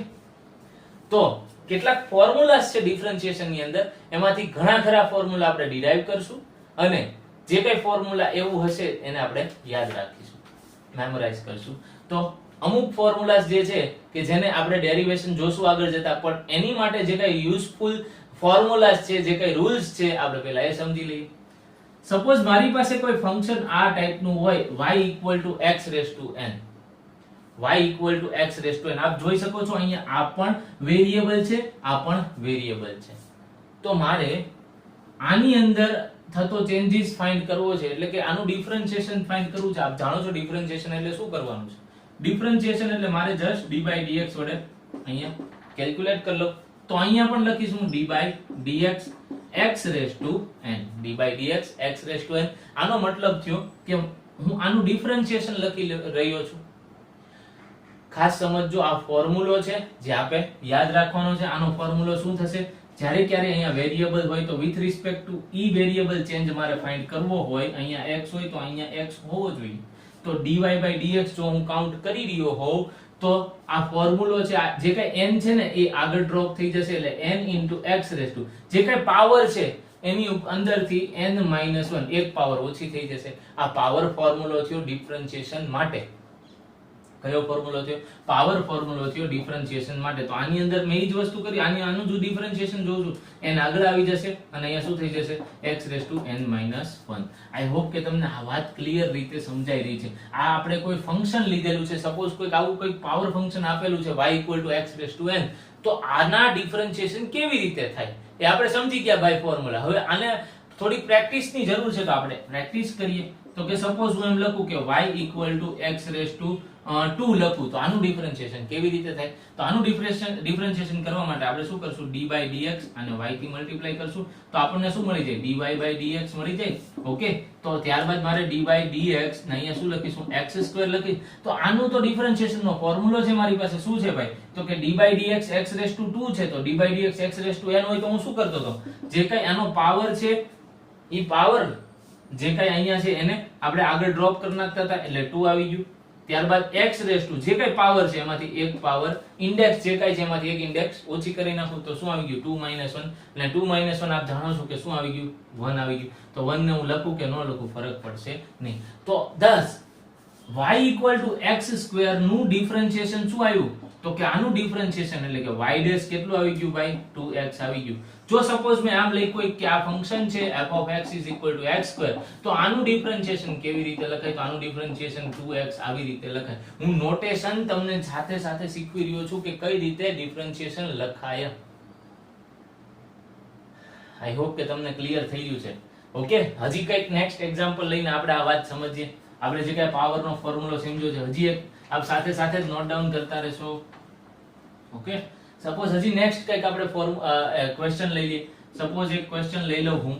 તો કેટલાક ફોર્મ્યુલાસ છે ડિફરન્શિએશન ની અંદર, એમાંથી ઘણા ખરા ફોર્મ્યુલા આપણે ડિરાઈવ કરશું અને જે કઈ ફોર્મ્યુલા એવું હશે એને આપણે યાદ રાખીશું, મેમોરાઇઝ કરશું. તો અમુક ફોર્મ્યુલાસ જે છે કે જેને આપણે ડેરિવેશન જોશું આગળ જતા, પણ એની માટે જે કઈ યુઝફુલ ફોર્મ્યુલાસ છે, જે કઈ રૂલ્સ છે, આપણે પહેલા એ સમજી લઈએ. સપોઝ મારી પાસે કોઈ ફંક્શન આ ટાઈપનું હોય y x raised to n, y x raised to n. આપ જોઈ શકો છો અહીંયા આ પણ વેરિયેબલ છે, આ પણ વેરિયેબલ છે. તો મારે આની અંદર થતો ચેન્જીસ ફાઇન્ડ કરવો છે, એટલે કે આનું ડિફરન્શિએશન ફાઇન્ડ કરવું છે. આપ જાણો છો ડિફરન્શિએશન એટલે શું કરવાનું છે. ડિફરન્શિએશન એટલે મારે જસ્ટ d/dx વડે અહીંયા કેલ્ક્યુલેટ કરી લો. તો અહીંયા પણ લખીશું d/dx x raised to n, d/dx x raised to n. આનો મતલબ થયો કે હું આનું ડિફરન્શિએશન લખી રહ્યો છું. ખાસ સમજો, આ ફોર્મ્યુલો છે જે આપે યાદ રાખવાનો છે. આનો ફોર્મ્યુલો શું થશે, જ્યારે ક્યારે અહીંયા વેરિયેબલ હોય તો with respect two E variable change મારે ફાઇન્ડ કરવો હોય, અહીંયા x હોય તો અહીંયા x હોવો જોઈએ. તો dy/dx જો હું કાઉન્ટ કરી રહ્યો હોઉં તો આ ફોર્મ્યુલો છે, જે કઈ n છે ને એ આગળ ડ્રોપ થઈ જશે, એટલે n * x raised to જે કઈ પાવર છે એની અંદરથી n-1 એક પાવર ઓછી થઈ જશે. આ પાવર ફોર્મ્યુલો થયો ડિફરન્શિએશન માટે. કયો ફોર્મ્યુલો થયો? પાવર ફોર્મ્યુલો થયો ડિફરન્શિએશન માટે. તો આની અંદર મેં એ જ વસ્તુ કરી, આનું જો ડિફરન્શિએશન જોઉં છું n આગળ આવી જશે અને અહીંયા શું થઈ જશે x raised to n-1. I hope કે તમને આ વાત ક્લિયર રીતે સમજાઈ રહી છે. આ આપણે કોઈ ફંક્શન લીધેલું છે, સપોઝ કોઈ આવું કોઈ પાવર ફંક્શન આપેલું છે y x raised to n, તો આના ડિફરન્શિએશન કેવી રીતે થાય એ આપણે સમજી ગયા બાય ફોર્મ્યુલા. હવે આને થોડી પ્રેક્ટિસની જરૂર છે, તો આપણે પ્રેક્ટિસ કરીએ. તો કે સપોઝ હું એમ લખું કે y x raised to 2 લખું, તો આનું ડિફરન્શિએશન કેવી રીતે થાય? તો આનું ડિફરન્શિએશન કરવા માટે આપણે શું કરશું, d/dx અને y થી મલ્ટીપ્લાય કરશું, તો આપણને શું મળી જાય, dy/dx મળી જાય. ઓકે, તો ત્યારબાદ મારે dy/dx ને અહીંયા શું લખીશું, x2 લખી. તો આનું તો ડિફરન્શિએશન નો ફોર્મ્યુલો છે મારી પાસે. શું છે ભાઈ? તો કે d/dx x raised to 2 છે, તો d/dx x raised to n હોય તો હું શું કરતો હતો, જે કઈ આનો પાવર છે ઈ પાવર જે કઈ અહીંયા છે એને આપણે આગળ ડ્રોપ કરી નાખતા હતા, એટલે 2 આવી ગયું. ત્યારબાદ x raised to જે કઈ પાવર છે એમાંથી એક પાવર ઇન્ડેક્સ જે કઈ છે એમાંથી એક ઇન્ડેક્સ ઓછી કરી નાખું, તો શું આવી ગયું 2 - 1. અને 2 - 1 આપ જાણો છો કે શું આવી ગયું, 1 આવી ગયું. તો 1 ને હું લખું કે ન લખું ફરક પડશે નહીં. તો thus y x2 નું ડિફરન્શિએશન શું આવ્યું, તો કે આનું ડિફરન્શિએશન એટલે કે y ડેશ કેટલું આવી ગયું ભાઈ, 2x આવી ગયું. જો સપોઝ મેં આમ લખ્યું કે આ ફંક્શન છે f(x) = x2, તો આનું ડિફરન્શિએશન કેવી રીતે લખાય, તો આનું ડિફરન્શિએશન 2x આવી રીતે લખાય. હું નોટેશન તમને સાથે સાથે શીખવી રહ્યો છું કે કઈ રીતે ડિફરન્શિએશન લખાય. આઈ હોપ કે તમને ક્લિયર થઈ ગયું છે. ઓકે, હજી કઈક નેક્સ્ટ એક્ઝામ્પલ લઈને આપણે આ વાત સમજીએ. આપણે જે કઈ પાવરનો ફોર્મ્યુલો સમજ્યો છે, હજી એક આપ સાથે સાથે જ નોટ ડાઉન કરતા રહેશો. ઓકે, સપોઝ હજી નેક્સ્ટ કઈક આપણે ક્વેશ્ચન લઈ લઈએ. સપોઝ એક ક્વેશ્ચન લઈ લઉં હું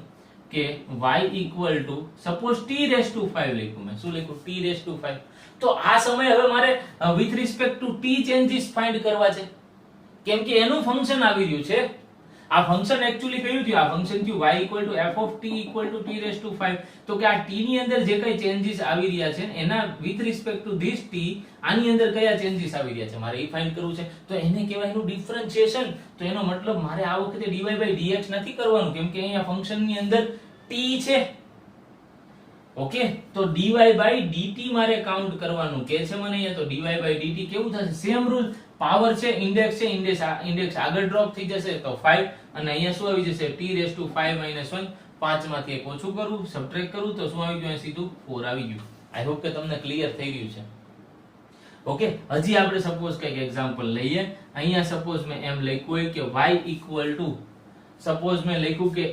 કે y સપોઝ t⁵ લખ્યું મેં. શું લખ્યું? t⁵. તો આ સમયે હવે મારે with respect two t changes find કરવા છે, કેમ કે એનું ફંક્શન આવી રહ્યું છે. આ ફંક્શન એક્ચ્યુઅલી કયું થયું? આ ફંક્શન થયું y f(t) t⁵. તો કે આ t ની અંદર જે કઈ ચેન્જીસ આવી રહ્યા છે એના with respect two this t આની અંદર કયા ચેન્જીસ આવી રહ્યા છે મારે એ ફાઇન્ડ કરવું છે. તો એને કહેવાય એનું ડિફરન્શિએશન. તો એનો મતલબ મારે આ વખતે dy/dx નથી કરવાનું, કેમ કે અહીંયા ફંક્શન ની અંદર t છે. ઓકે, તો dy/dt મારે કાઉન્ટ કરવાનું કે છે મને અહીંયા. તો dy/dt કેવું થશે? સેમ રૂલ, પાવર છે, ઇન્ડેક્સ છે, ઇન્ડેક્સ આગળ ડ્રોપ થઈ જશે તો 5, અને અહીંયા શું આવી જશે t⁵ - 1. 5 માંથી એક ઓછું કરું, સબટ્રેક્ટ કરું તો શું આવી ગયું? સીધું 4 આવી ગયું. આઈ હોપ કે તમને ક્લિયર થઈ ગયું છે. ઓકે, હજી આપણે સપોઝ કઈક એક્ઝામ્પલ લઈએ. અહીંયા સપોઝ મેં એમ લખ્યું હોય કે y ઇક્વલ ટુ, સપોઝ મેં લખ્યું કે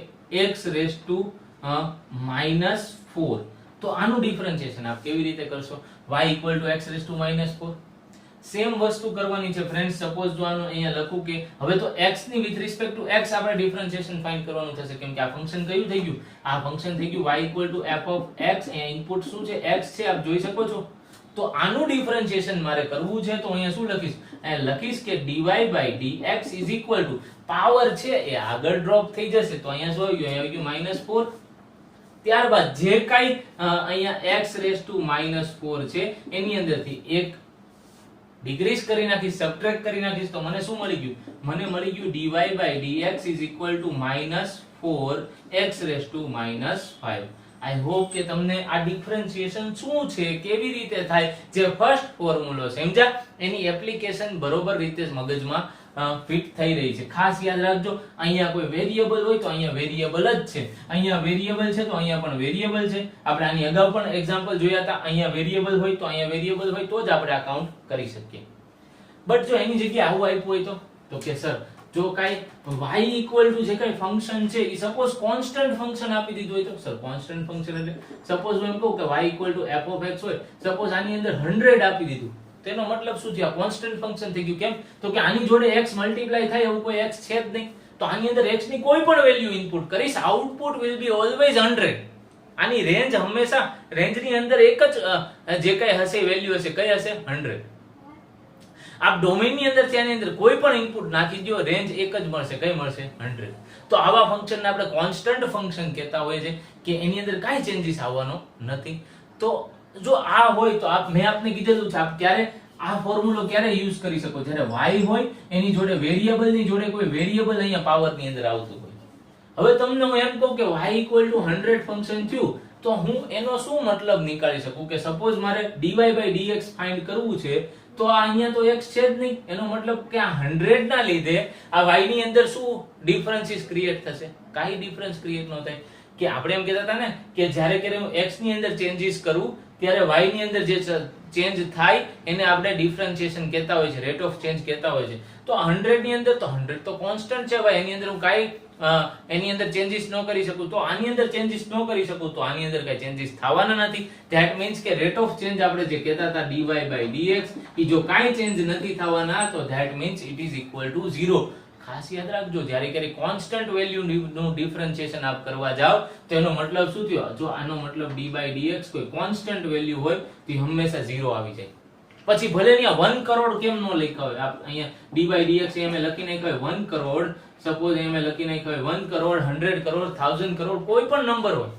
x રેઝ ટુ -4. તો આનું ડિફરન્શિએશન આપ કેવી રીતે કરશો? y equal to x raise to -4. Same વસ્તુ કરવાની છે ફ્રેન્ડ્સ. સપોઝ જો આનું અહીંયા લખું કે હવે તો x ની વિથ રિસ્પેક્ટ ટુ x આપણે ડિફરન્શિએશન ફાઇન્ડ કરવાનું થશે, કેમ કે આ ફંક્શન કયું થઈ ગયું? આ ફંક્શન થઈ ગયું y equal two f of x. અહીંયા ઇનપુટ શું છે? x છે, આપ જોઈ શકો છો. તો આનું ડિફરન્શિએશન મારે કરવું છે તો અહીંયા શું લખીશ? અહીંયા લખીશ કે dy by dx is equal to power છે એ આગળ ડ્રોપ થઈ જશે. તો અહીંયા શું આવી ગયું? અહીંયા આવી ગયું -4. ત્યારબાદ જે કાઈ અહીંયા x રેઝ ટુ -4 છે એની અંદરથી એક ડિક્રીઝ કરી નાખીશ, સબટ્રેક્ટ કરી નાખીશ, તો મને શું મળી ગયું? મને મળી ગયું dy by dx is equal to -4x raise to -5. I hope કે તમને આ ડિફરન્શિએશન શું છે, કેવી રીતે થાય, જે ફર્સ્ટ ફોર્મ્યુલો સમજ્યા, એની એપ્લિકેશન બરોબર રીતે મગજમાં ફિટ થઈ રહી છે. ખાસ યાદ રાખજો, અહીંયા કોઈ વેરિયેબલ હોય તો અહીંયા વેરિયેબલ જ છે, અહીંયા વેરિયેબલ છે તો અહીંયા પણ વેરિયેબલ છે. આપણે આની અગાઉ પણ એક્ઝામ્પલ જોયા હતા, અહીંયા વેરિયેબલ હોય તો અહીંયા વેરિયેબલ હોય તો જ આપણે આ કાઉન્ટ કરી શકીએ. બટ જો એની જગ્યાએ આવું આપ્યું હોય તો કે સર જો કાઈ y ઇક્વલ ટુ જે કાઈ ફંક્શન છે એ સપોઝ કોન્સ્ટન્ટ ફંક્શન આપી દીધું હોય તો સર કોન્સ્ટન્ટ ફંક્શન એટલે સપોઝ હું એમ કહું કે y equal two f of x હોય, સપોઝ આની અંદર 100 આપી દીધું, તેનો મતલબ શું થયો? કોન્સ્ટન્ટ ફંક્શન થઈ ગયું. કેમ? તો કે આની જોડે x મલ્ટીપ્લાય થાય એવું કોઈ x છે જ નહીં. તો આની અંદર x ની કોઈ પણ વેલ્યુ ઇનપુટ કરીશ, આઉટપુટ વિલ બી ઓલવેઝ 100. આની રેન્જ હંમેશા રેન્જની અંદર એક જ જે કઈ હશે વેલ્યુ હશે, કઈ હશે? 100. આપ ડોમેઇનની અંદર ત્યાંની અંદર કોઈ પણ ઇનપુટ નાખી દો, રેન્જ એક જ મળશે, કઈ મળશે? 100. તો આવા ફંક્શનને આપણે કોન્સ્ટન્ટ ફંક્શન કહેતા હોઈએ છે કે એની અંદર કાઈ ચેન્જીસ આવવાનો નથી. તો જો આ હોય તો મેં આપને કીધેલું છે, આપ ક્યારે આ ફોર્મ્યુલો ક્યારે યુઝ કરી શકો? જ્યારે y હોય એની જોડે વેરિયેબલ ની જોડે કોઈ વેરિયેબલ અહીંયા પાવર ની અંદર આવતું હોય. હવે તમને હું એમ કહું કે y ઇક્વલ ટુ 100 ફંક્શન થયું તો હું એનો શું મતલબ નીકાળી શકું? કે સપોઝ મારે dy by dx ફાઇન્ડ કરવું છે તો અહીંયા તો x છે જ નહીં. એનો મતલબ કે આ 100 ના લીધે આ y ની અંદર શું ડિફરન્સીસ ક્રિએટ થશે? કાઈ ડિફરન્સ ક્રિએટ ન થાય. કે આપણે એમ કહેતા હતા ને કે જ્યારે ક્યારે હું x ની અંદર ચેન્જીસ કરું ત્યારે y ની અંદર જે ચેન્જ થાય એને આપણે ડિફરન્શિએશન કહેતા હોય છે, રેટ ઓફ ચેન્જ કહેતા હોય છે. તો 100 ની અંદર તો 100 તો કોન્સ્ટન્ટ છે ભાઈ, એની અંદર હું કાઈ એની અંદર ચેન્જીસ ન કરી શકું. તો આની અંદર ચેન્જીસ ન કરી શકું તો આની અંદર કઈ ચેન્જીસ થવાના નથી. ધેટ મીન્સ કે રેટ ઓફ ચેન્જ આપણે જે કહેતા હતા dy by dx એ જો કાઈ ચેન્જ નથી થવાના તો that means it is equal to 0. ખાસ યાદ રાખજો, જ્યારે ક્યારે કોન્સ્ટન્ટ વેલ્યુ નું ડિફરન્શિએશન આપ કરવા જાવ તો એનો મતલબ શું થયો? જો આનો મતલબ dy by dx કોઈ કોન્સ્ટન્ટ વેલ્યુ હોય તો હંમેશા 0 આવી જાય. પછી ભલે અહીંયા 1 કરોડ કેમ ન લખ્યા હોય, આપ અહીંયા dy by dx એ અમે લખી નાખ્યો હોય 1 કરોડ, સપોઝ એ અમે લખી નાખ્યો હોય 1 કરોડ, 100 કરોડ, 1000 કરોડ, કોઈ પણ નંબર હોય,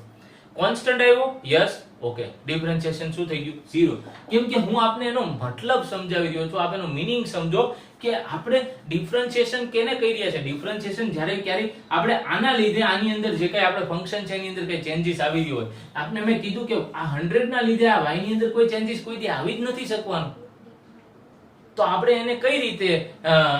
કોન્સ્ટન્ટ આવ્યો, યસ, ઓકે, ડિફરન્શિએશન શું થઈ ગયું? 0. કેમ કે હું આપને એનો મતલબ સમજાવી રહ્યો છું, આપ એનો મીનિંગ સમજો કે આપણે ડિફરન્શિએશન કેને કહી રહ્યા છે. ડિફરન્શિએશન જ્યારે ક્યારે આપણે આના લીધે આની અંદર જે કઈ આપણે ફંક્શન છે એની અંદર કઈ ચેન્જીસ આવી રહ્યો હોય, આપને મેં કીધું કે આ 100 ના લીધે આ y ની અંદર કોઈ ચેન્જીસ કોઈ દી આવી જ નથી શકવાનું, તો આપણે એને કઈ રીતે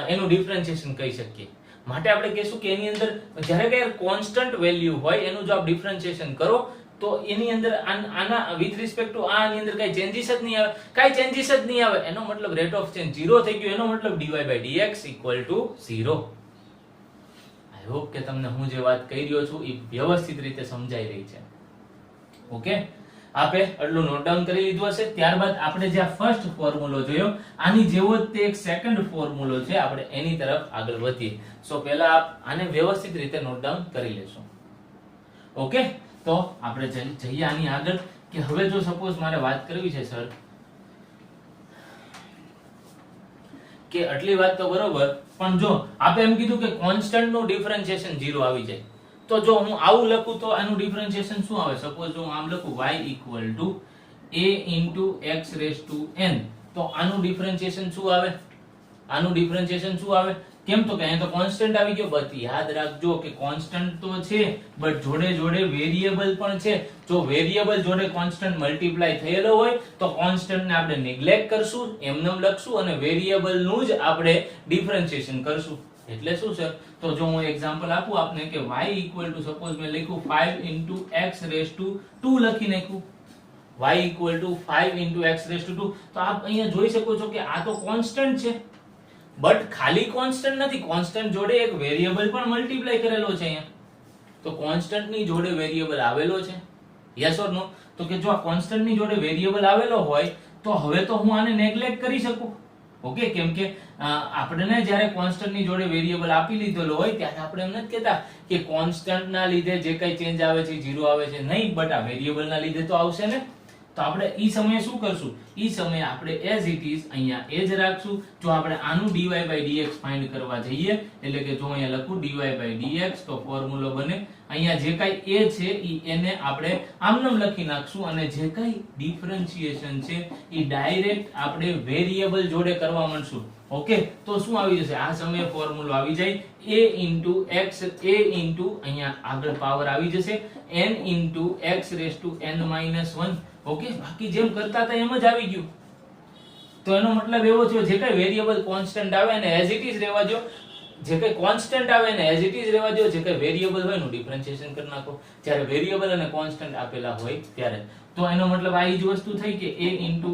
એનું ડિફરન્શિએશન કહી શકીએ? માટે આપણે કહીશું કે એની અંદર જ્યારે કઈ કોન્સ્ટન્ટ વેલ્યુ હોય એનું જો આપ ડિફરન્શિએશન કરો તો એની અંદર આના વિથ રિસ્પેક્ટ ટુ આની અંદર કઈ ચેન્જીસ જ નહીં આવે, કઈ ચેન્જીસ જ નહીં આવે. એનો મતલબ રેટ ઓફ ચેન્જ 0 થઈ ગયો. એનો મતલબ dy by dx equal to 0. I hope કે તમને હું જે વાત કહી રહ્યો છું એ વ્યવસ્થિત રીતે સમજાઈ રહી છે. ઓકે, આપે આટલું નોટ ડાઉન કરી લીધું હશે. ત્યારબાદ આપણે જે આ ફર્સ્ટ ફોર્મ્યુલો જોયો આની જેવો જ તે એક સેકન્ડ ફોર્મ્યુલો છે, આપણે એની તરફ આગળ વધીએ. સો પહેલા આપ આને વ્યવસ્થિત રીતે નોટ ડાઉન કરી લેશો. ઓકે, તો આપણે જઈએ આની આગળ કે હવે જો સપોઝ મારે વાત કરવી છે સર કે આટલી વાત તો બરોબર, પણ જો આપે એમ કીધું કે કોન્સ્ટન્ટ નું ડિફરન્શિએશન 0 આવી જાય, તો જો હું આવું લખું તો આનું ડિફરન્શિએશન શું આવે? સપોઝ જો હું આમ લખું y equal two a into x raised to n, તો આનું ડિફરન્શિએશન શું આવે? આનું ડિફરન્શિએશન શું આવે? કેમ તો કે અહીંયા તો કોન્સ્ટન્ટ આવી ગયો. બટ યાદ રાખજો કે કોન્સ્ટન્ટ તો છે બટ જોડે જોડે વેરિયેબલ પણ છે. જો વેરિયેબલ જોડે કોન્સ્ટન્ટ મલ્ટીપ્લાય થયેલો હોય તો કોન્સ્ટન્ટ ને આપણે નેગ્લેક્ટ કરશું, એમનેમ લખશું અને વેરિયેબલ નું જ આપણે ડિફરન્શિએશન કરશું. એટલે શું છે? તો જો હું એક્ઝામ્પલ આપું આપને કે y ઇક્વલ ટુ સપોઝ મેં લખ્યું 5 into x raised to 2 લખી નાખ્યું. y equal to 5 into x raised to 2. તો આપ અહીંયા જોઈ શકો છો કે આ તો કોન્સ્ટન્ટ છે, બટ ખાલી કોન્સ્ટન્ટ નથી, કોન્સ્ટન્ટ જોડે એક વેરિયેબલ પણ મલ્ટીપ્લાય કરેલો છે અહીંયા. તો કોન્સ્ટન્ટ ની જોડે વેરિયેબલ આવેલો છે, યસ ઓર નો? તો કે જો આ કોન્સ્ટન્ટ ની જોડે વેરિયેબલ આવેલો હોય તો હવે તો હું આને નેગ્લેક્ટ કરી શકું. ઓકે, કેમ કે આપણને જ્યારે કોન્સ્ટન્ટ ની જોડે વેરિયેબલ આપી લીધેલો હોય ત્યારે આપણે એમ નથી કહેતા કે કોન્સ્ટન્ટ ના લીધે જે કઈ ચેન્જ આવે છે 0 આવે છે, નહીં, બટ આ વેરિયેબલ ના લીધે તો આવશે ને. તો આપણે ઈ સમયે શું કરશું? ઈ સમયે આપણે એઝ ઇટ ઇઝ અહીંયા એ જ રાખશું. જો આપણે આનું dy by dx ફાઇન્ડ કરવા જઈએ, એટલે કે જો અહીંયા લખું dy by dx, તો ફોર્મ્યુલો બને અહીંયા જે કાઈ a છે ઈ એને આપણે આમનામ લખી નાખશું, અને જે કાઈ ડિફરન્શિએશન છે ઈ ડાયરેક્ટ આપણે વેરિયેબલ જોડે કરવા માંડશું. ઓકે, તો શું આવી જશે? આ સમયે ફોર્મ્યુલો આવી જાય a into x, a into અહીંયા આગળ પાવર આવી જશે n into x raised to n minus 1. Okay, બાકી જેમ કરતા હતા એમ જ આવી ગયું. તો એનો મતલબ એવો થયો જે કઈ વેરિયેબલ કોન્સ્ટન્ટ આવે ને એઝ ઇટ ઇઝ રહેવા દો, જે કઈ કોન્સ્ટન્ટ આવે ને એઝ ઇટ ઇઝ રહેવા દો, જે કઈ વેરિયેબલ હોય નું ડિફરન્શિએશન કરી નાખો જ્યારે વેરિયેબલ અને કોન્સ્ટન્ટ આપેલા હોય ત્યારે. તો એનો મતલબ આ જ વસ્તુ થઈ કે a into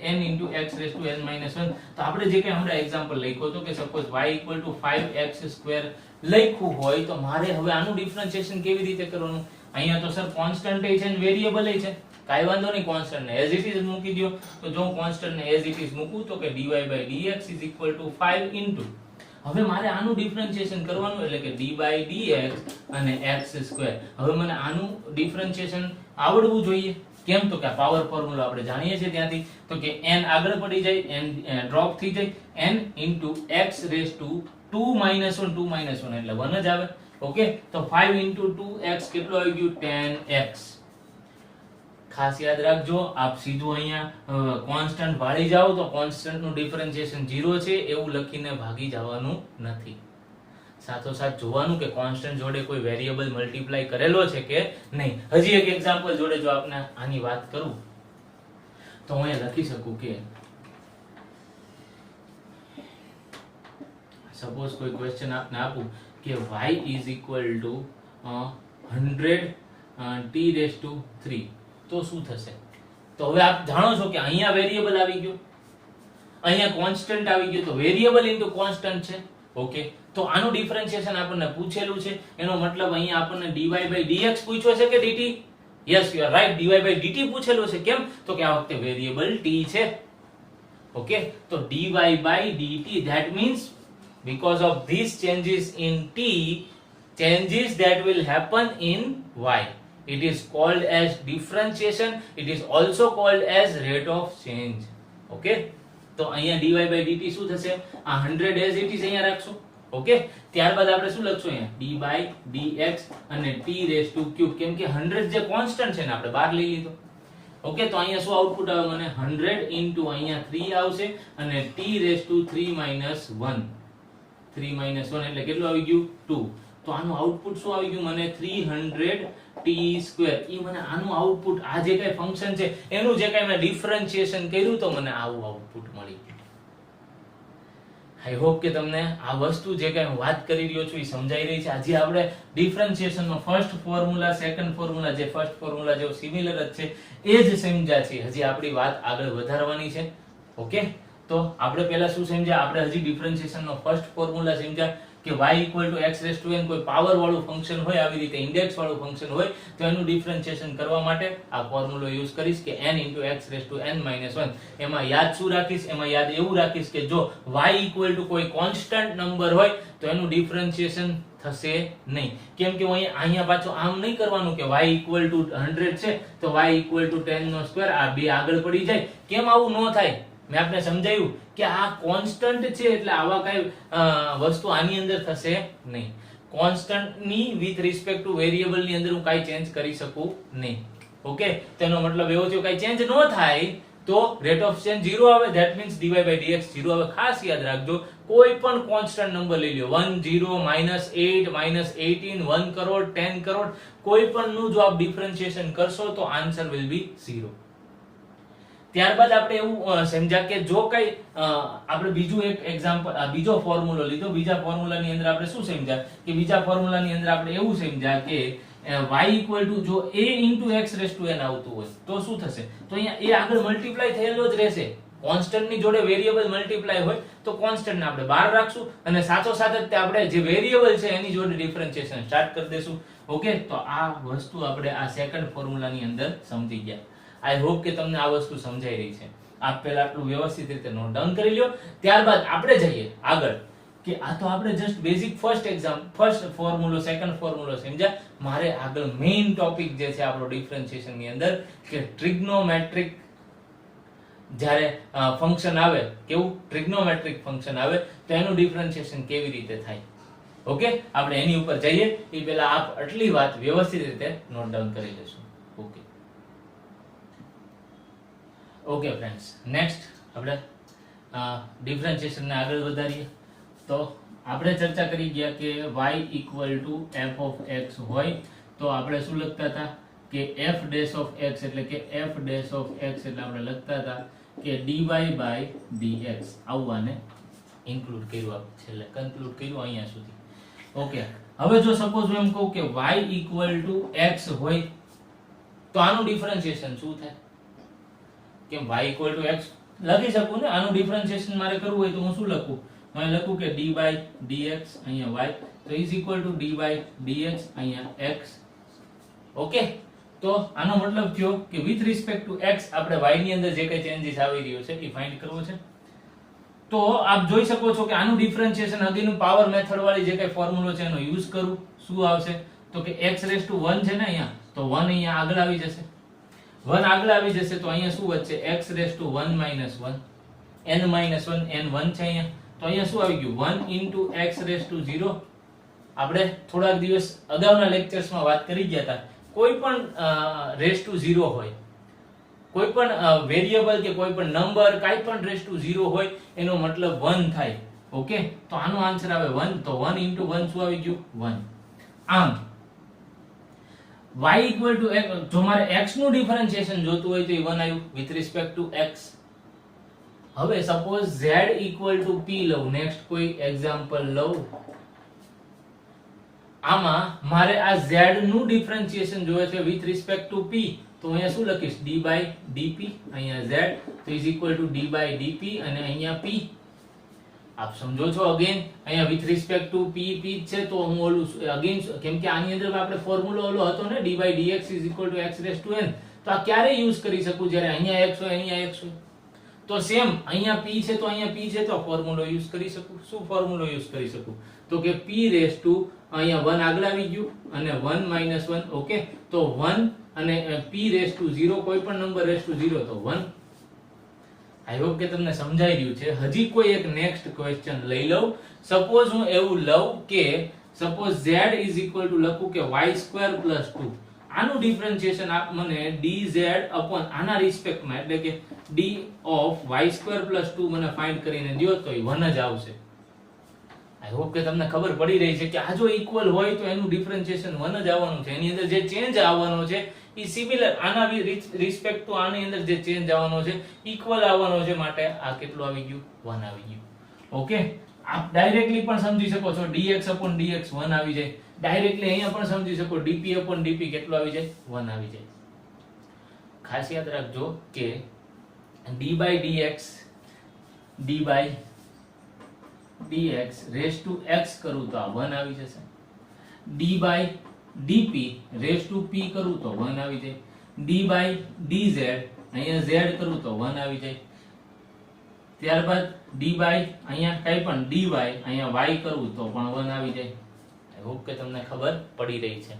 n into x raised to n minus 1. તો આપણે જે કઈ હમણાં એક્ઝામ્પલ લખ્યો હતો કે suppose y equal to 5x square લખ્યું હોય તો મારે હવે આનું ડિફરન્શિએશન કેવી રીતે કરવાનું? અહીંયા તો સર કોન્સ્ટન્ટ છે ને વેરિયેબલ છે, કાઈ વાંધો નહીં, કોન્સ્ટન્ટ ને એઝ ઇટ ઇઝ મૂકી દો. તો જો કોન્સ્ટન્ટ ને એઝ ઇટ ઇઝ મૂકું તો કે dy by dx is equal to 5 into, હવે મારે આનું ડિફરન્શિએશન કરવાનું એટલે કે d by dx અને x square. હવે મને આનું ડિફરન્શિએશન આવડવું જોઈએ. કેમ? તો કે પાવર ફોર્મ્યુલા આપણે જાણીએ છીએ ત્યાંથી, તો કે n આગળ પડી જાય, n ડ્રોપ થઈ જાય, n into x raised to 2 minus 1, 2 minus 1 એટલે 1 જ આવે. ઓકે, તો 5 into 2x કેટલું આવી ગયું? 10x. ખાસ યાદ રાખજો, આપ સીધું અહીંયા કોન્સ્ટન્ટ વાળી જાઓ તો કોન્સ્ટન્ટ નું ડિફરન્શિએશન 0 છે એવું લખીને ભાગી જવાનું નથી. સાથોસાથ જોવાનું કે કોન્સ્ટન્ટ જોડે કોઈ વેરિયેબલ મલ્ટીપ્લાય કરેલો છે કે નહીં. હજી એક એક્ઝામ્પલ જોડે જો આપણે આની વાત કરું તો હું અહીંયા લખી શકું કે સપોઝ કોઈ ક્વેશ્ચન આપને આપું કે y is equal to 100 t raised to 3, તો શું થશે? તો હવે આપ જાણો છો કે અહીંયા વેરિયેબલ આવી ગયો, અહીંયા કોન્સ્ટન્ટ આવી ગયો, તો વેરિયેબલ ઇન્ટુ કોન્સ્ટન્ટ છે. ઓકે, તો આનું ડિફરન્શિએશન આપણને પૂછેલું છે, એનો મતલબ અહીંયા આપણને dy by dx પૂછ્યો છે કે dt? Yes, you are right, dy by dt પૂછેલું છે. કેમ? તો કે આ વખતે વેરિયેબલ t છે. ઓકે, તો dy by dt, that means because of these changes in t, changes that will happen in y, it is called as differentiation. It is also called as rate of change. Okay, તો અહીંયા dy by dt શું થશે? આ 100 as it is અહીંયા રાખશું. Okay, ત્યારબાદ આપણે શું લખશું? અહીંયા d by dx અને t raised to cube, કેમ કે 100 જે કોન્સ્ટન્ટ છે ને આપણે બહાર લઈ લીધો. ઓકે, તો અહીંયા શું આઉટપુટ આવે મને? 100 into અહીંયા 3 આવશે અને t raised to 3 minus 1, 3 minus 1 એટલે કેટલું આવી ગયું? 2. તો આનું આઉટપુટ શું આવી ગયું મને? 300 t square. ઈ મને આનું આઉટપુટ, આ જે કઈ ફંક્શન છે એનું જે કઈ મેં ડિફરન્શિએશન કર્યું તો મને આવું આઉટપુટ મળી ગયું. આઈ હોપ કે તમને આ વસ્તુ જે કઈ હું વાત કરી રહ્યો છું એ સમજાઈ રહી છે. આજે આપણે ડિફરન્શિએશન નો ફર્સ્ટ ફોર્મ્યુલા, સેકન્ડ ફોર્મ્યુલા, જે ફર્સ્ટ ફોર્મ્યુલા જેવો સિમિલર જ છે એ જ સમજ્યા છે. હજી આપણી વાત આગળ વધારવાની છે. ઓકે, તો આપણે પહેલા શું સમજ્યા? આપણે હજી ડિફરન્શિએશન નો ફર્સ્ટ ફોર્મ્યુલા સમજ્યા કે y equal to x raised to n કોઈ પાવર વાળું ફંક્શન હોય, આવી રીતે ઇન્ડેક્સ વાળું ફંક્શન હોય તો એનું ડિફરન્શિએશન કરવા માટે આ ફોર્મ્યુલો યુઝ કરીશ કે n into x raised to n minus 1. એમાં યાદ શું રાખીશ? એમાં યાદ એવું રાખીશ કે જો y equal to કોઈ કોન્સ્ટન્ટ નંબર હોય તો એનું ડિફરન્શિએશન થશે નહીં. કેમ કે અહીંયા પાછું આમ નહીં કરવાનું કે y equal to 100 છે તો y equal to 10 નો સ્ક્વેર, આ બે આગળ પડી જાય. કેમ આવું ન થાય? મેં આપને સમજાવ્યું કે આ કોન્સ્ટન્ટ છે એટલે આવા કઈ વસ્તુ આની અંદર થશે નહીં. કોન્સ્ટન્ટ ની વિથ રિસ્પેક્ટ ટુ વેરિયેબલ ની અંદર હું કઈ ચેન્જ કરી શકું નહીં. ઓકે, તેનો મતલબ એવો થયો કઈ ચેન્જ ન થાય તો રેટ ઓફ ચેન્જ 0 આવે, that means dy by dx 0 આવે. ખાસ યાદ રાખજો, કોઈ પણ કોન્સ્ટન્ટ નંબર લઈ લ્યો, 1 0 -8 -18 1 કરોડ 10 કરોડ, કોઈ પણ નું જો આપ ડિફરન્શિએશન કરશો તો આન્સર વિલ બી 0. ત્યારબાદ આપણે એવું સમજ્યા કે જો કઈ આપણે બીજું એક એક્ઝામ્પલ, બીજો ફોર્મ્યુલો લીધો. બીજા ફોર્મ્યુલાની અંદર આપણે શું સમજ્યા કે બીજા ફોર્મ્યુલાની અંદર આપણે એવું સમજ્યા કે y ઇક્વલ ટુ જો a into x raise to n આવતું હોય તો શું થશે? તો અહીંયા a આગળ મલ્ટીપ્લાય થયેલો જ રહેશે. કોન્સ્ટન્ટ ની જોડે વેરિયેબલ મલ્ટીપ્લાય હોય તો કોન્સ્ટન્ટ ને આપણે બહાર રાખશું અને સાથો સાથે જ આપણે જે વેરિયેબલ છે એની જોડે ડિફરન્શિએશન સ્ટાર્ટ કરી દેશું. ઓકે, તો આ વસ્તુ આપણે આ સેકન્ડ ફોર્મ્યુલા ની અંદર સમજી ગયા. આઈ હોપ કે તમને આ વસ્તુ સમજાઈ રહી છે. આપ પહેલા આટલું વ્યવસ્થિત રીતે નોટ ડાઉન કરી લ્યો. ત્યારબાદ આપણે જઈએ આગળ કે આ તો આપણે જસ્ટ બેઝિક ફર્સ્ટ ફોર્મ્યુલો સેકન્ડ ફોર્મ્યુલો સમજ્યા. મારે આગળ મેઇન ટોપિક જે છે આપણો ડિફરન્શિએશન ની અંદર કે ટ્રિગ્નોમેટ્રિક જ્યારે ફંક્શન આવે, કેવું ટ્રિગ્નોમેટ્રિક ફંક્શન આવે તો એનું ડિફરન્શિએશન કેવી રીતે થાય. ઓકે, આપણે એની ઉપર જઈએ એ પહેલા આપ આટલી વાત વ્યવસ્થિત રીતે નોટ ડાઉન કરી લેશું. ઓકે ઓકે ફ્રેન્ડ્સ, નેક્સ્ટ આપણે ડિફરન્શિએશન ને આગળ વધારીએ. તો આપણે ચર્ચા કરી ગયા કે y equal two f of x હોય તો આપણે શું લખતા હતા કે f ડેશ ઓફ x એટલે કે f ડેશ ઓફ x એટલે આપણે લખતા હતા કે dy by dx. આવવાને ઇન્ક્લુડ કર્યું, આપણે છેલ્લે કન્ક્લુડ કર્યું અહીંયા સુધી. ઓકે, હવે જો સપોઝ હું એમ કહું કે y ઇક્વલ ટુ x હોય તો આનું ડિફરન્શિએશન શું થાય? કેમ y ઇક્વલ ટુ x લખી શકું ને? આનું ડિફરન્શિએશન મારે કરવું હોય તો હું શું લખું? હું લખું કે dy dx અહીંયા y તો is equal to dy dx અહીંયા x. ઓકે, તો આનો મતલબ થયો કે વિથ રિસ્પેક્ટ ટુ x આપણે y ની અંદર જે કઈ ચેન્જીસ આવી રહ્યો છે એ ફાઇન્ડ કરવો છે. તો આપ જોઈ શકો છો કે આનું ડિફરન્શિએશન અગેન પાવર મેથડ વાળી જે કઈ ફોર્મ્યુલો છે એનો યુઝ કરું. શું આવશે? તો કે x રેસ ટુ 1 છે ને અહીંયા, તો 1 અહીંયા આગળ આવી જશે. 1 આગળ આવી જશે તો અહીંયા શું વધશે? x raise to 1 minus 1 n minus 1 n 1 છે અહીંયા, તો અહીંયા શું આવી ગયું? 1 ઇન્ટુ x રેસ ટુ 0. આપણે થોડાક દિવસ અગાઉના લેક્ચર્સમાં વાત કરી ગયા હતા, કોઈ પણ રેસ ટુ 0 હોય, કોઈ પણ વેરિયેબલ કે કોઈ પણ નંબર કાઈ પણ રેસ ટુ 0 હોય એનો મતલબ 1 થાય. ઓકે, તો આનો આન્સર આવે 1. તો 1 ઇન્ટુ 1 શું આવી ગયું? 1. આમ y ઇક્વલ ટુ જો મારે x નું ડિફરન્શિએશન જોતું હોય તો એ 1 આવ્યું વિથ રિસ્પેક્ટ ટુ x. હવે suppose z equal to p લઉં, નેક્સ્ટ કોઈ એક્ઝામ્પલ લઉં. આમાં મારે આ z નું ડિફરન્શિએશન જોઈએ છે વિથ રિસ્પેક્ટ ટુ p, તો અહીંયા શું લખીશ? d by dp. અહીંયા z તો is equal to d by dp અને અહીંયા p. આપ સમજો છો? અગેન અહીંયા વિથ રિસ્પેક્ટ ટુ p છે તો હું ઓલું અગેન, કેમ કે આની અંદર આપણે ફોર્મ્યુલો ઓલો હતો ને d by dx is equal to x raise to n, તો આ ક્યારે યુઝ કરી શકું? જ્યારે અહીંયા x હોય અહીંયા x હોય. તો સેમ અહીંયા p છે તો અહીંયા p છે તો ફોર્મ્યુલો યુઝ કરી શકું. શું ફોર્મ્યુલો યુઝ કરી શકું? તો કે p રેસ ટુ અહીંયા 1 આગળ આવી ગયું અને 1 માઈનસ 1. ઓકે, તો 1 અને p રેસ ટુ 0, કોઈ પણ નંબર રેસ ટુ 0 તો 1. આઈ હોપ કે તમને સમજાઈ રહ્યું છે. હજી કોઈ એક નેક્સ્ટ ક્વેશ્ચન લઈ લઉં. સપોઝ હું એવું લઉં કે suppose z is equal to લખું કે y² પ્લસ 2. આનું ડિફરન્શિએશન આપ મને dz અપોન આના રિસ્પેક્ટમાં એટલે કે d ઓફ y² પ્લસ 2 મને ફાઇન્ડ કરીને દ્યો તો એ 1 જ આવશે. આઈ હોપ કે તમને ખબર પડી રહી છે કે આ જો ઇક્વલ હોય તો એનું ડિફરન્શિએશન 1 જ આવવાનું છે. એની અંદર જે ચેન્જ આવવાનો છે એ સિમિલર આના રિસ્પેક્ટ ટુ આની અંદર જે ચેન્જ આવવાનો છે ઇક્વલ આવવાનો છે. માટે આ કેટલું આવી ગયું? 1 આવી ગયું. ઓકે, આપ ડાયરેક્ટલી પણ સમજી શકો છો dx upon dx 1 આવી જાય. ડાયરેક્ટલી અહીંયા પણ સમજી શકો dp upon dp કેટલું આવી જાય? 1 આવી જાય. ખાસ યાદ રાખજો કે d by dx raise to x કરું તો આ 1 આવી જશે. d by dp raise to p કરું તો 1 આવી જાય. d by dz અહીંયા z કરું તો 1 આવી જાય. ત્યારબાદ d by અહીંયા કઈ પણ dy અહીંયા y કરું તો પણ 1 આવી જાય. આઈ હોપ કે તમને ખબર પડી રહી છે.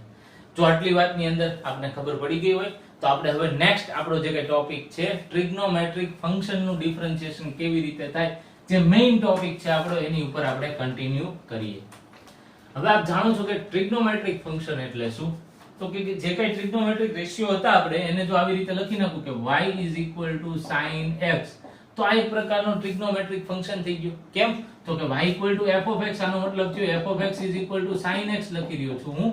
જો આટલી વાતની અંદર આપને ખબર પડી ગઈ હોય તો આપણે હવે નેક્સ્ટ આપણો જે કઈ ટોપિક છે ટ્રિગ્નોમેટ્રિક ફંક્શન નું ડિફરન્શિએશન કેવી રીતે થાય, જે મેઇન ટોપિક છે આપણો, એની ઉપર આપણે કન્ટિન્યુ કરીએ. હવે આપ જાણો છો કે ટ્રિગ્નોમેટ્રિક ફંક્શન એટલે શું? તો કે જે કઈ ટ્રિગ્નોમેટ્રિક રેશિયો હતા આપણે એને જો આવી રીતે લખી નાખું કે y is equal to sin x, તો આ એક પ્રકારનો ટ્રિગ્નોમેટ્રિક ફંક્શન થઈ ગયું. કેમ? તો કે y equal two f of x, આનો મતલબ થયો f of x is equal to sin x લખી રહ્યો છું હું.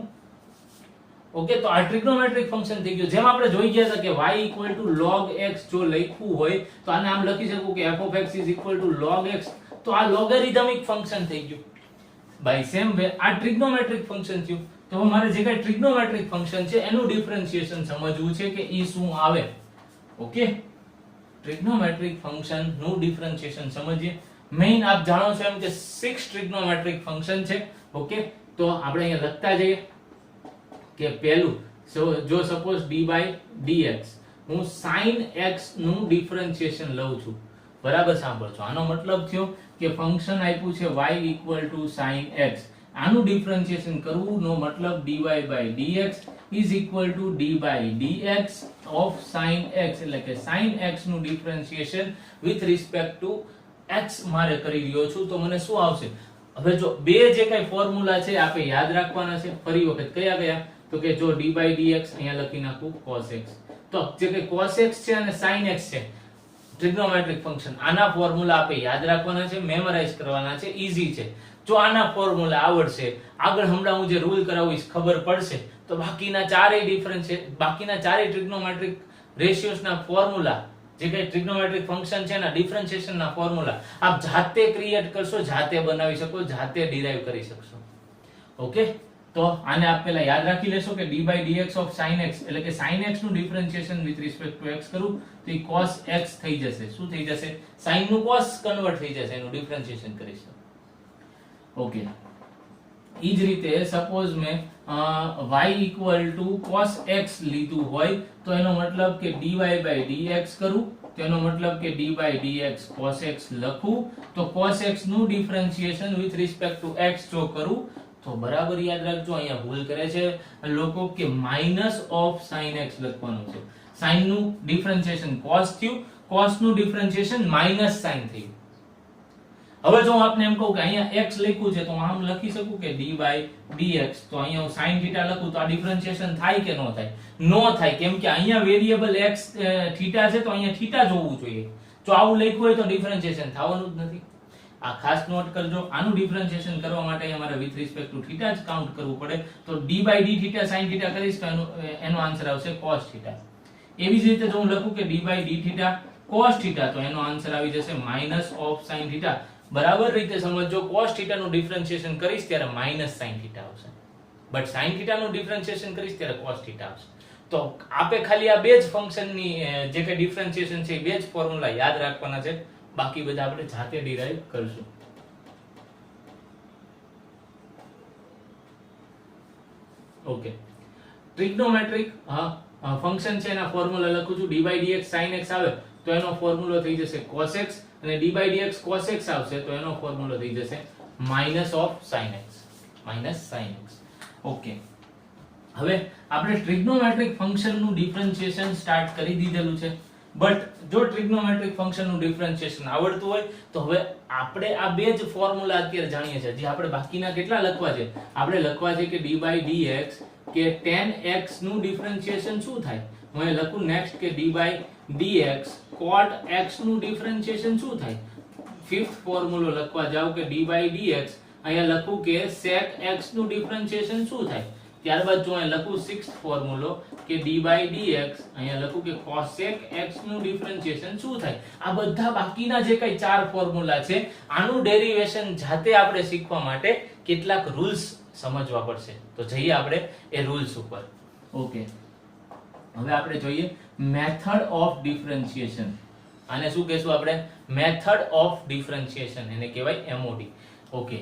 ઓકે, તો આ ટ્રિગ્નોમેટ્રિક ફંક્શન થઈ ગયું. જેમ આપણે જોઈ ગયા હતા કે y equal two log x જો લખ્યું હોય તો આને આમ લખી શકું કે f of x is equal to log x, તો આ લોગેરિધમિક ફંક્શન થઈ ગયું. બાય સેમ વે આ ટ્રિગ્નોમેટ્રિક ફંક્શન થયું. તો તો મારે જે કઈ ટ્રિગ્નોમેટ્રિક ફંક્શન છે એનું ડિફરન્શિએશન સમજવું છે કે ઈ શું આવે. ઓકે, ટ્રિગ્નોમેટ્રિક ફંક્શન નું ડિફરન્શિએશન સમજીએ. મેઇન આપ જાણો છો એમ કે 6 ટ્રિગ્નોમેટ્રિક ફંક્શન છે. ઓકે, તો આપણે અહીંયા લખતા જઈએ કે પહેલું જો સપોઝ d/dx હું sin x નું ડિફરન્શિએશન લઉં છું. બરાબર સાંભળજો, આનો મતલબ થયો કે ફંક્શન આપ્યું છે y sin x, આનું ડિફરન્શિએશન કરવું નો મતલબ dy/dx d/dx of sin x, એટલે કે sin x નું differentiation with respect to x મારે કરી રહ્યો છું. તો મને શું આવશે? હવે જો બે જે કઈ ફોર્મ્યુલા છે આપણે યાદ રાખવાના છે. ફરી વખત કયા કયા? તો કે જો d/dx અહીંયા લખી નાખું cos x, તો જે કે cos x છે અને sin x છે ટ્રિગ્નોમેટ્રિક ફંક્શન, આના ફોર્મ્યુલા આપણે યાદ રાખવાના છે, મેમરાઇઝ કરવાના છે, ઈઝી છે. જો આના ફોર્મ્યુલા આવડશે, આગળ હમણાં હું જે રૂલ કરાવીશ ખબર પડશે, તો બાકીના ચારેય ટ્રિગ્નોમેટ્રિક રેશિયોસ ના ફોર્મ્યુલા, જે કઈ ટ્રિગ્નોમેટ્રિક ફંક્શન છે એના ડિફરન્શિએશન ના ફોર્મ્યુલા આપ જાતે ક્રિએટ કરશો, જાતે બનાવી શકો, જાતે ડિરાઈવ કરી શકશો. ઓકે, તો આને આપ પહેલા યાદ રાખી લેશો કે d/dx of sin x, એટલે કે sin x નું differentiation with respect to x કરું તો એ cos x થઈ જશે. શું થઈ જશે? sin નું cos કન્વર્ટ થઈ જશે, એનું ડિફરન્શિએશન કરીશું. ઓકે, ઈ જ રીતે સપોઝ મેં y cos x લીધું હોય તો એનો મતલબ કે dy/dx કરું, તો એનો મતલબ કે d/dx cos x લખું, તો cos x નું differentiation with respect to x જો કરું તો બરાબર યાદ રાખજો, અહીંયા ભૂલ કરે છે લોકો કે માઇનસ ઓફ sin x લખવાનું છે. sin નું ડિફરન્શિએશન cos થયું, cos નું ડિફરન્શિએશન માઇનસ sin થયું. હવે જો હું આપને એમ કહું કે અહીંયા x લખ્યું છે તો આમ લખી શકું કે d/dx, તો અહીંયા હું sin θ લખું તો આ ડિફરન્શિએશન થાય કે ન થાય? નો થાય, કેમ કે અહીંયા વેરીએબલ x θ છે તો અહીંયા θ જોવું જોઈએ. જો આવું લખ્યું હોય તો ડિફરન્શિએશન થવાનું જ નથી. આ ખાસ નોટ કરજો. આનું ડિફરન્શિએશન કરવા માટે અમારે વિથ રિસ્પેક્ટ ટુ θ જ કાઉન્ટ કરવું પડે. તો d/dθ sin θ કરીશ તો એનો આન્સર આવશે cos θ. એવી જ રીતે જો હું લખું કે d/dθ cos θ તો એનો આન્સર આવી જશે માઇનસ ઓફ sin θ. બરાબર રીતે સમજો, cos θ નું ડિફરન્શિએશન કરીશ ત્યારે માઇનસ sin θ આવશે, બટ sin θ નું ડિફરન્શિએશન કરીશ ત્યારે cos θ આવશે. તો આપે ખાલી આ બે જ ફંક્શનની જે કે ડિફરન્શિએશન છે બે જ ફોર્મ્યુલા યાદ રાખવાના છે, બાકી બધા આપણે જાતે ડિરાઈવ કરશું. ઓકે, ટ્રિગ્નોમેટ્રિક ફંક્શન છે એના ફોર્મ્યુલા લખું છું. d/dx sin x આવે તો એનો ફોર્મ્યુલો થઈ જશે cos x, અને d/dx cos x આવશે તો એનો ફોર્મ્યુલો થઈ જશે minus of sin x. Okay, હવે આપણે ટ્રિગ્નોમેટ્રિક ફંક્શન નું ડિફરન્શિએશન સ્ટાર્ટ કરી દીધેલું છે. બટ જો ટ્રિગ્નોમેટ્રિક ફંક્શન નું ડિફરન્શિએશન આવડતું હોય તો હવે આપણે આ બે જ ફોર્મ્યુલા અત્યારે જાણીએ છીએ. જે આપણે બાકીના કેટલા લખવા છે? આપણે લખવા છે કે d/dx કે tan x નું ડિફરન્શિએશન શું થાય? હું એ લખું નેક્સ્ટ કે d/dx cot x નું ડિફરન્શિએશન શું થાય? ફિફ્થ ફોર્મ્યુલો લખવા જાવ કે d/dx અહીંયા લખું કે sec x નું ડિફરન્શિએશન શું થાય? ત્યારબાદ જો અહીં લખું સિક્સ્થ ફોર્મ્યુલો કે d/dx અહીંયા લખું કે cosec x નું ડિફરન્શિએશન શું થાય? આ બધા બાકીના જે કઈ ચાર ફોર્મ્યુલા છે આનું ડેરિવેશન જાતે આપણે શીખવા માટે કેટલાક રૂલ્સ સમજવા પડશે. તો જઈએ આપણે એ રૂલ્સ ઉપર. ઓકે, હવે આપણે જોઈએ મેથડ ઓફ ડિફરન્શિએશન. આને શું કહેશું આપણે? મેથડ ઓફ ડિફરન્શિએશન, એને કહેવાય MOD. ઓકે,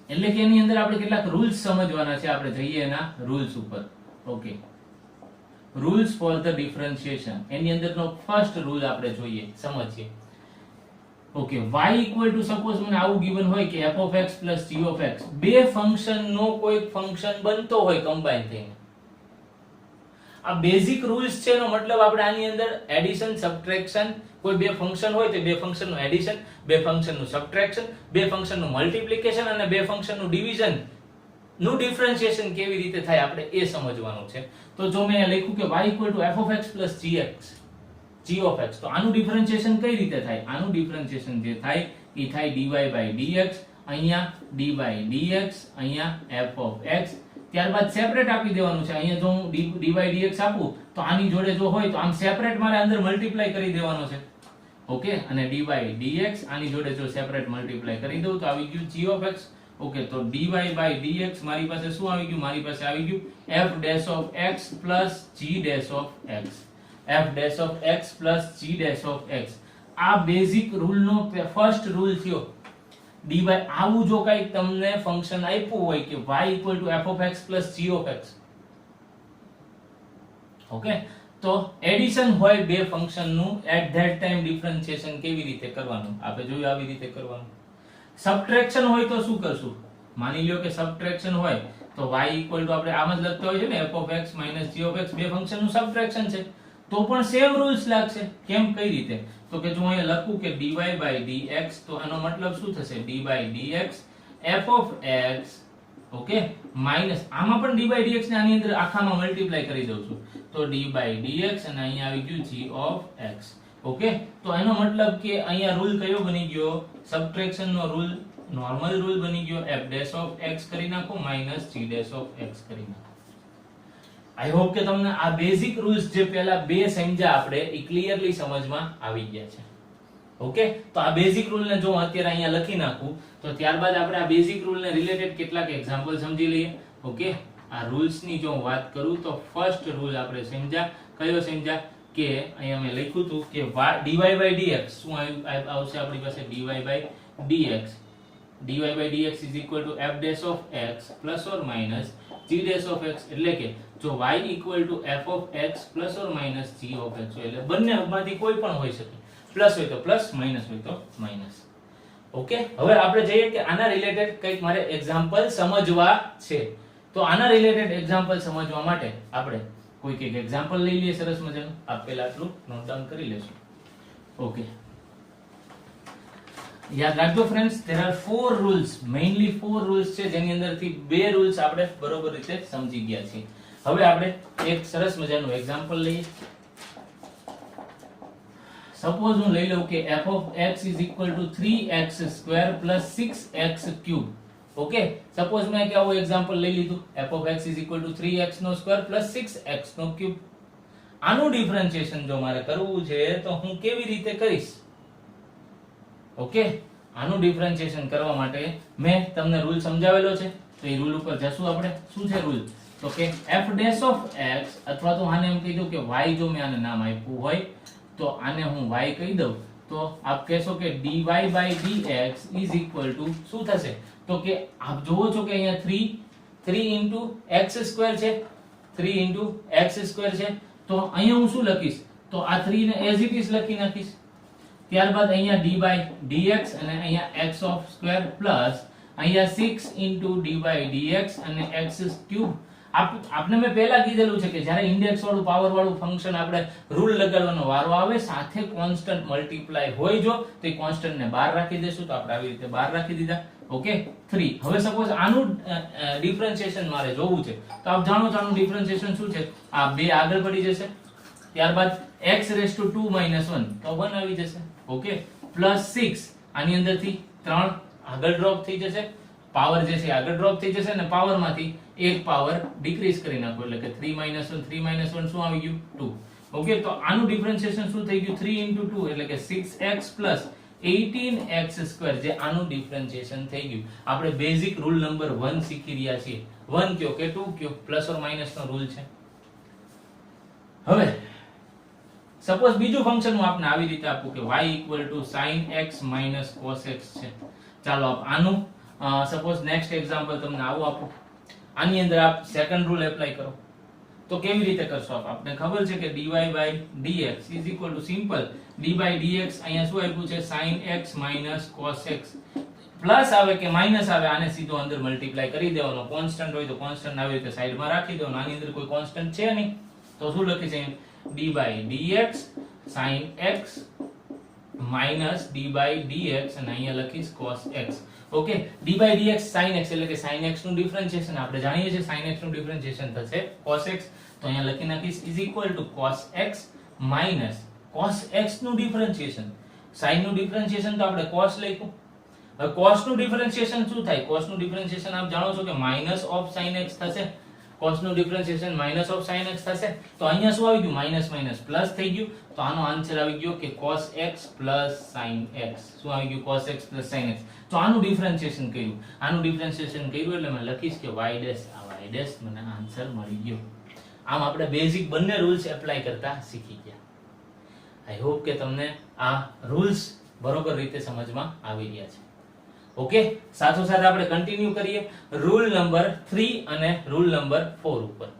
એટલે કે એની અંદર આપણે કેટલાક રૂલ્સ સમજવાના છે. આપણે જઈએ એના રૂલ્સ ઉપર. Okay, rules for the differentiation. એની અંદરનો ફર્સ્ટ રૂલ આપણે જોઈએ, સમજીએ. ઓકે, y સપોઝ મને આવું ગિવન હોય કે f of x plus g of x, બે ફંક્શન નો કોઈ ફંક્શન બનતો હોય કમ્બાઈન થઈને. આ બેઝિક રૂલ્સ છે, એનો મતલબ આપણે આની અંદર એડિશન, સબટ્રેક્શન, કોઈ બે ફંક્શન હોય તો બે ફંક્શન નું એડિશન, બે ફંક્શન નું સબટ્રેક્શન, બે ફંક્શન નું મલ્ટીપ્લિકેશન અને બે ફંક્શન નું ડિવિઝન નું ડિફરન્શિએશન કેવી રીતે થાય આપણે એ સમજવાનું છે. તો જો મેં લખ્યું કે y f of x plus g of x, તો આનું ડિફરન્શિએશન કઈ રીતે થાય? આનું ડિફરન્શિએશન જે થાય એ થાય dy/dx, અહીંયા d/dx, અહીંયા f of x. ત્યારબાદ સેપરેટ આપી દેવાનું છે. અહીંયા જો હું dy/dx આપું તો આની જોડે જો હોય તો આમ સેપરેટ મારે અંદર મલ્ટીપ્લાય કરી દેવાનો છે. ઓકે, અને dy/dx આની જોડે જો સેપરેટ મલ્ટીપ્લાય કરી દઉં તો આવી ગયું g of x. ઓકે, તો dy by dx મારી પાસે શું આવી ગયું? મારી પાસે આવી ગયું f dash of x plus g dash of x. f dash of x plus g dash of x. આ બેઝિક રૂલ નો ફર્સ્ટ રૂલ થયો. dy આવું જો કઈ તમને ફંક્શન આપ્યું હોય કે y f of x plus g of x, okay, તો એડિશન હોય બે ફંક્શન નું, એટ ધેટ ટાઈમ ડિફરન્શિએશન કેવી રીતે કરવાનું આપણે જોયું, આવી રીતે કરવાનું. સબટ્રેક્શન હોય તો શું કરશું? માની લ્યો કે સબટ્રેક્શન હોય તો y આપણે આમ જ લખતા હોય છે ને, f of x minus g of x, બે ફંક્શન નું સબટ્રેક્શન છે, તો પણ સેમ રૂલ્સ લાગશે. કેમ, કઈ રીતે? તો કે જો અહીંયા લખું કે dy by dx, તો આનો મતલબ શું થશે? d by dx f of x, okay, minus આમાં પણ d by dx ને આની અંદર આખામાં મલ્ટીપ્લાય કરી દઉં છું, તો d by dx અને અહીંયા આવી ગયું g of x. ઓકે, તો એનો મતલબ કે અહીંયા રૂલ કયો બની ગયો? સબટ્રેક્શન નો રૂલ, નોર્મલ રૂલ બની ગયો. f dash of x કરી નાખો minus g dash of x કરી નાખો. આઈ હોપ કે તમને આ બેઝિક રૂલ્સ જે પહેલા બે સમજ્યા આપણે એ ક્લિયરલી સમજમાં આવી ગયા છે. ઓકે, તો આ બેઝિક રૂલ ને જો અત્યારે અહીંયા લખી નાખું, તો ત્યારબાદ આપણે આ બેઝિક રૂલ ને રિલેટેડ કેટલાક એક્ઝામ્પલ સમજી લઈએ. ઓકે, આ રૂલ્સ ની જો વાત કરું તો ફર્સ્ટ રૂલ આપણે સમજ્યા, કયો સમજ્યા? કે અહીંયા મેં લખ્યું હતું કે dy by dx શું આવશે આપણી પાસે? dy by dx, dy by dx is equal to f dash of x plus or minus g dash of x. એટલે કે જો y equal to f of x plus or minus g of x હોય, એટલે બંનેમાંથી કોઈ પણ હોઈ શકે, પ્લસ હોય તો પ્લસ, માઈનસ હોય તો માઈનસ. ઓકે, હવે આપણે જોઈએ કે આના રિલેટેડ કંઈક મારે એક્ઝામ્પલ સમજવા છે. તો આના રિલેટેડ એક્ઝામ્પલ સમજવા માટે આપણે કોઈક એક એક્ઝામ્પલ લઈ લઈએ સરસ મજાનું. આપ પહેલા આટલું નોટ ડાઉન કરી લેશું. ઓકે, યાદ રાખજો friends, there are 4 rules, mainly 4 rules છે, જેની અંદરથી બે રૂલ્સ આપણે બરોબર રીતે સમજી ગયા છીએ. હવે આપણે એક સરસ મજાનું એક્ઝામ્પલ લઈએ. સપોઝ હું લઈ લઉં કે f of x is equal to 3x square plus 6x cube. Okay, suppose મેં કે આવું એક્ઝામ્પલ લઈ લીધું, f of x is equal to 3x નો સ્ક્વેર plus 6x નો ક્યુબ. આનું ડિફરન્શિએશન જો મારે કરવું છે તો હું કેવી રીતે કરીશ? ઓકે, આનું ડિફરન્શિએશન કરવા માટે મેં તમને રૂલ સમજાવેલો છે, તો એ રૂલ ઉપર જશું આપણે. શું છે રૂલ? તો કે f dash of x, અથવા તો આને એમ કહી દઉં કે y, જો મેં આને નામ આપ્યું હોય તો આને હું y કહી દઉં, તો આપ કહેશો કે dy by dx is equal to શું થશે? તો કે આપ જોવો છો કે અહીંયા 3 into x square છે, 3 into x square છે, તો અહીંયા હું શું લખીશ? તો આ 3 ને as it is લખી નાખીશ. ત્યારબાદ અહીંયા d by dx અને અહીંયા x of square plus અહીંયા 6 into d by dx અને x cube. આપને મેં પહેલા કીધેલું છે કે જ્યારે ઇન્ડેક્સ વાળું પાવર વાળું ફંક્શન આપણે રૂલ લગાડવાનો વારો આવે, સાથે કોન્સ્ટન્ટ મલ્ટીપ્લાય હોય જો, તો એ કોન્સ્ટન્ટ ને બહાર રાખી દેશું, તો આપણે આવી રીતે બહાર રાખી દીધા. ઓકે, 3. હવે સપોઝ આનું ડિફરન્શિએશન મારે જોવું છે, તો આપ જાણો છો આનું ડિફરન્શિએશન શું છે? આ બે આગળ પડી જશે, ત્યારબાદ x raised to 2 minus 1, તો 1 આવી જશે. ઓકે, પ્લસ 6, આની અંદરથી 3 આગળ ડ્રોપ થઈ જશે, પાવર જે છે આગળ ડ્રોપ થઈ જશે, અને પાવર માંથી એક પાવર ડિક્રીઝ કરી નાખો, એટલે કે 3 minus 1, 3 minus 1 શું આવી ગયું? 2. ઓકે, તો આનું ડિફરન્શિએશન શું થઈ ગયું? 3 into 2 એટલે કે 6x plus 18x square, જે આનું ડિફરન્શિએશન થઈ ગયું. આપણે બેઝિક રૂલ નંબર 1 શીખી રહ્યા છીએ. 1 કયો કે 2 કયો, પ્લસ ઓર માઈનસ નો રૂલ છે. હવે સપોઝ બીજું ફંક્શન હું આપને આવી રીતે આપું કે y equal to sin x minus cos x છે. ચાલો આપ આનું સપોઝ નેક્સ્ટ એક્ઝામ્પલ તમને આવું આપું. આની અંદર આપ સેકન્ડ રૂલ એપ્લાય કરો, તો કેવી રીતે કરશો? આપને ખબર છે કે dy by dx is equal to simple d by dx, અહીંયા શું આપ્યું છે? sin x minus cos x. Plus આવે કે માઈનસ આવે, આને સીધો અંદર મલ્ટીપ્લાય કરી દેવાનો. કોન્સ્ટન્ટ હોય તો કોન્સ્ટન્ટ આવી રીતે સાઈડમાં રાખી દેવાનો. આની અંદર કોઈ કોન્સ્ટન્ટ છે નહીં, તો શું લખી છે? d by dx sin x minus d by dx, અને અહીંયા લખીશ cos x. Okay, d by dx sin x એટલે કે sin x નું ડિફરન્શિએશન આપણે જાણીએ છીએ, sin x નું ડિફરન્શિએશન થશે cos x, તો અહીંયા લખી નાખીશ is equal to cos x minus cos x નું ડિફરન્શિએશન. sin નું ડિફરન્શિએશન તો આપણે cos લખ્યું. હવે cos નું ડિફરન્શિએશન શું થાય? cos નું ડિફરન્શિએશન આપ જાણો છો કે minus of sin x થશે. cos નું differentiation minus of sin x થશે તો અહીંયા શું આવી ગયું માઇનસ માઇનસ પ્લસ થઈ ગયું તો આનો આન્સર આવી ગયો કે cos x sin x શું આવી ગયું cos x sin x તો આનું ડિફરન્શિએશન કર્યું એટલે મેં લખીશ કે y ડેશ મને આન્સર મળી ગયો આમ આપણે બેઝિક બંને રૂલ્સ એપ્લાય કરતા શીખી ગયા આઈ હોપ કે તમને આ રૂલ્સ બરોબર રીતે સમજમાં આવી રહ્યા છે ઓકે સાથોસાથ આપણે કન્ટિન્યુ કરીએ રૂલ નંબર 3 અને રૂલ નંબર 4 ઉપર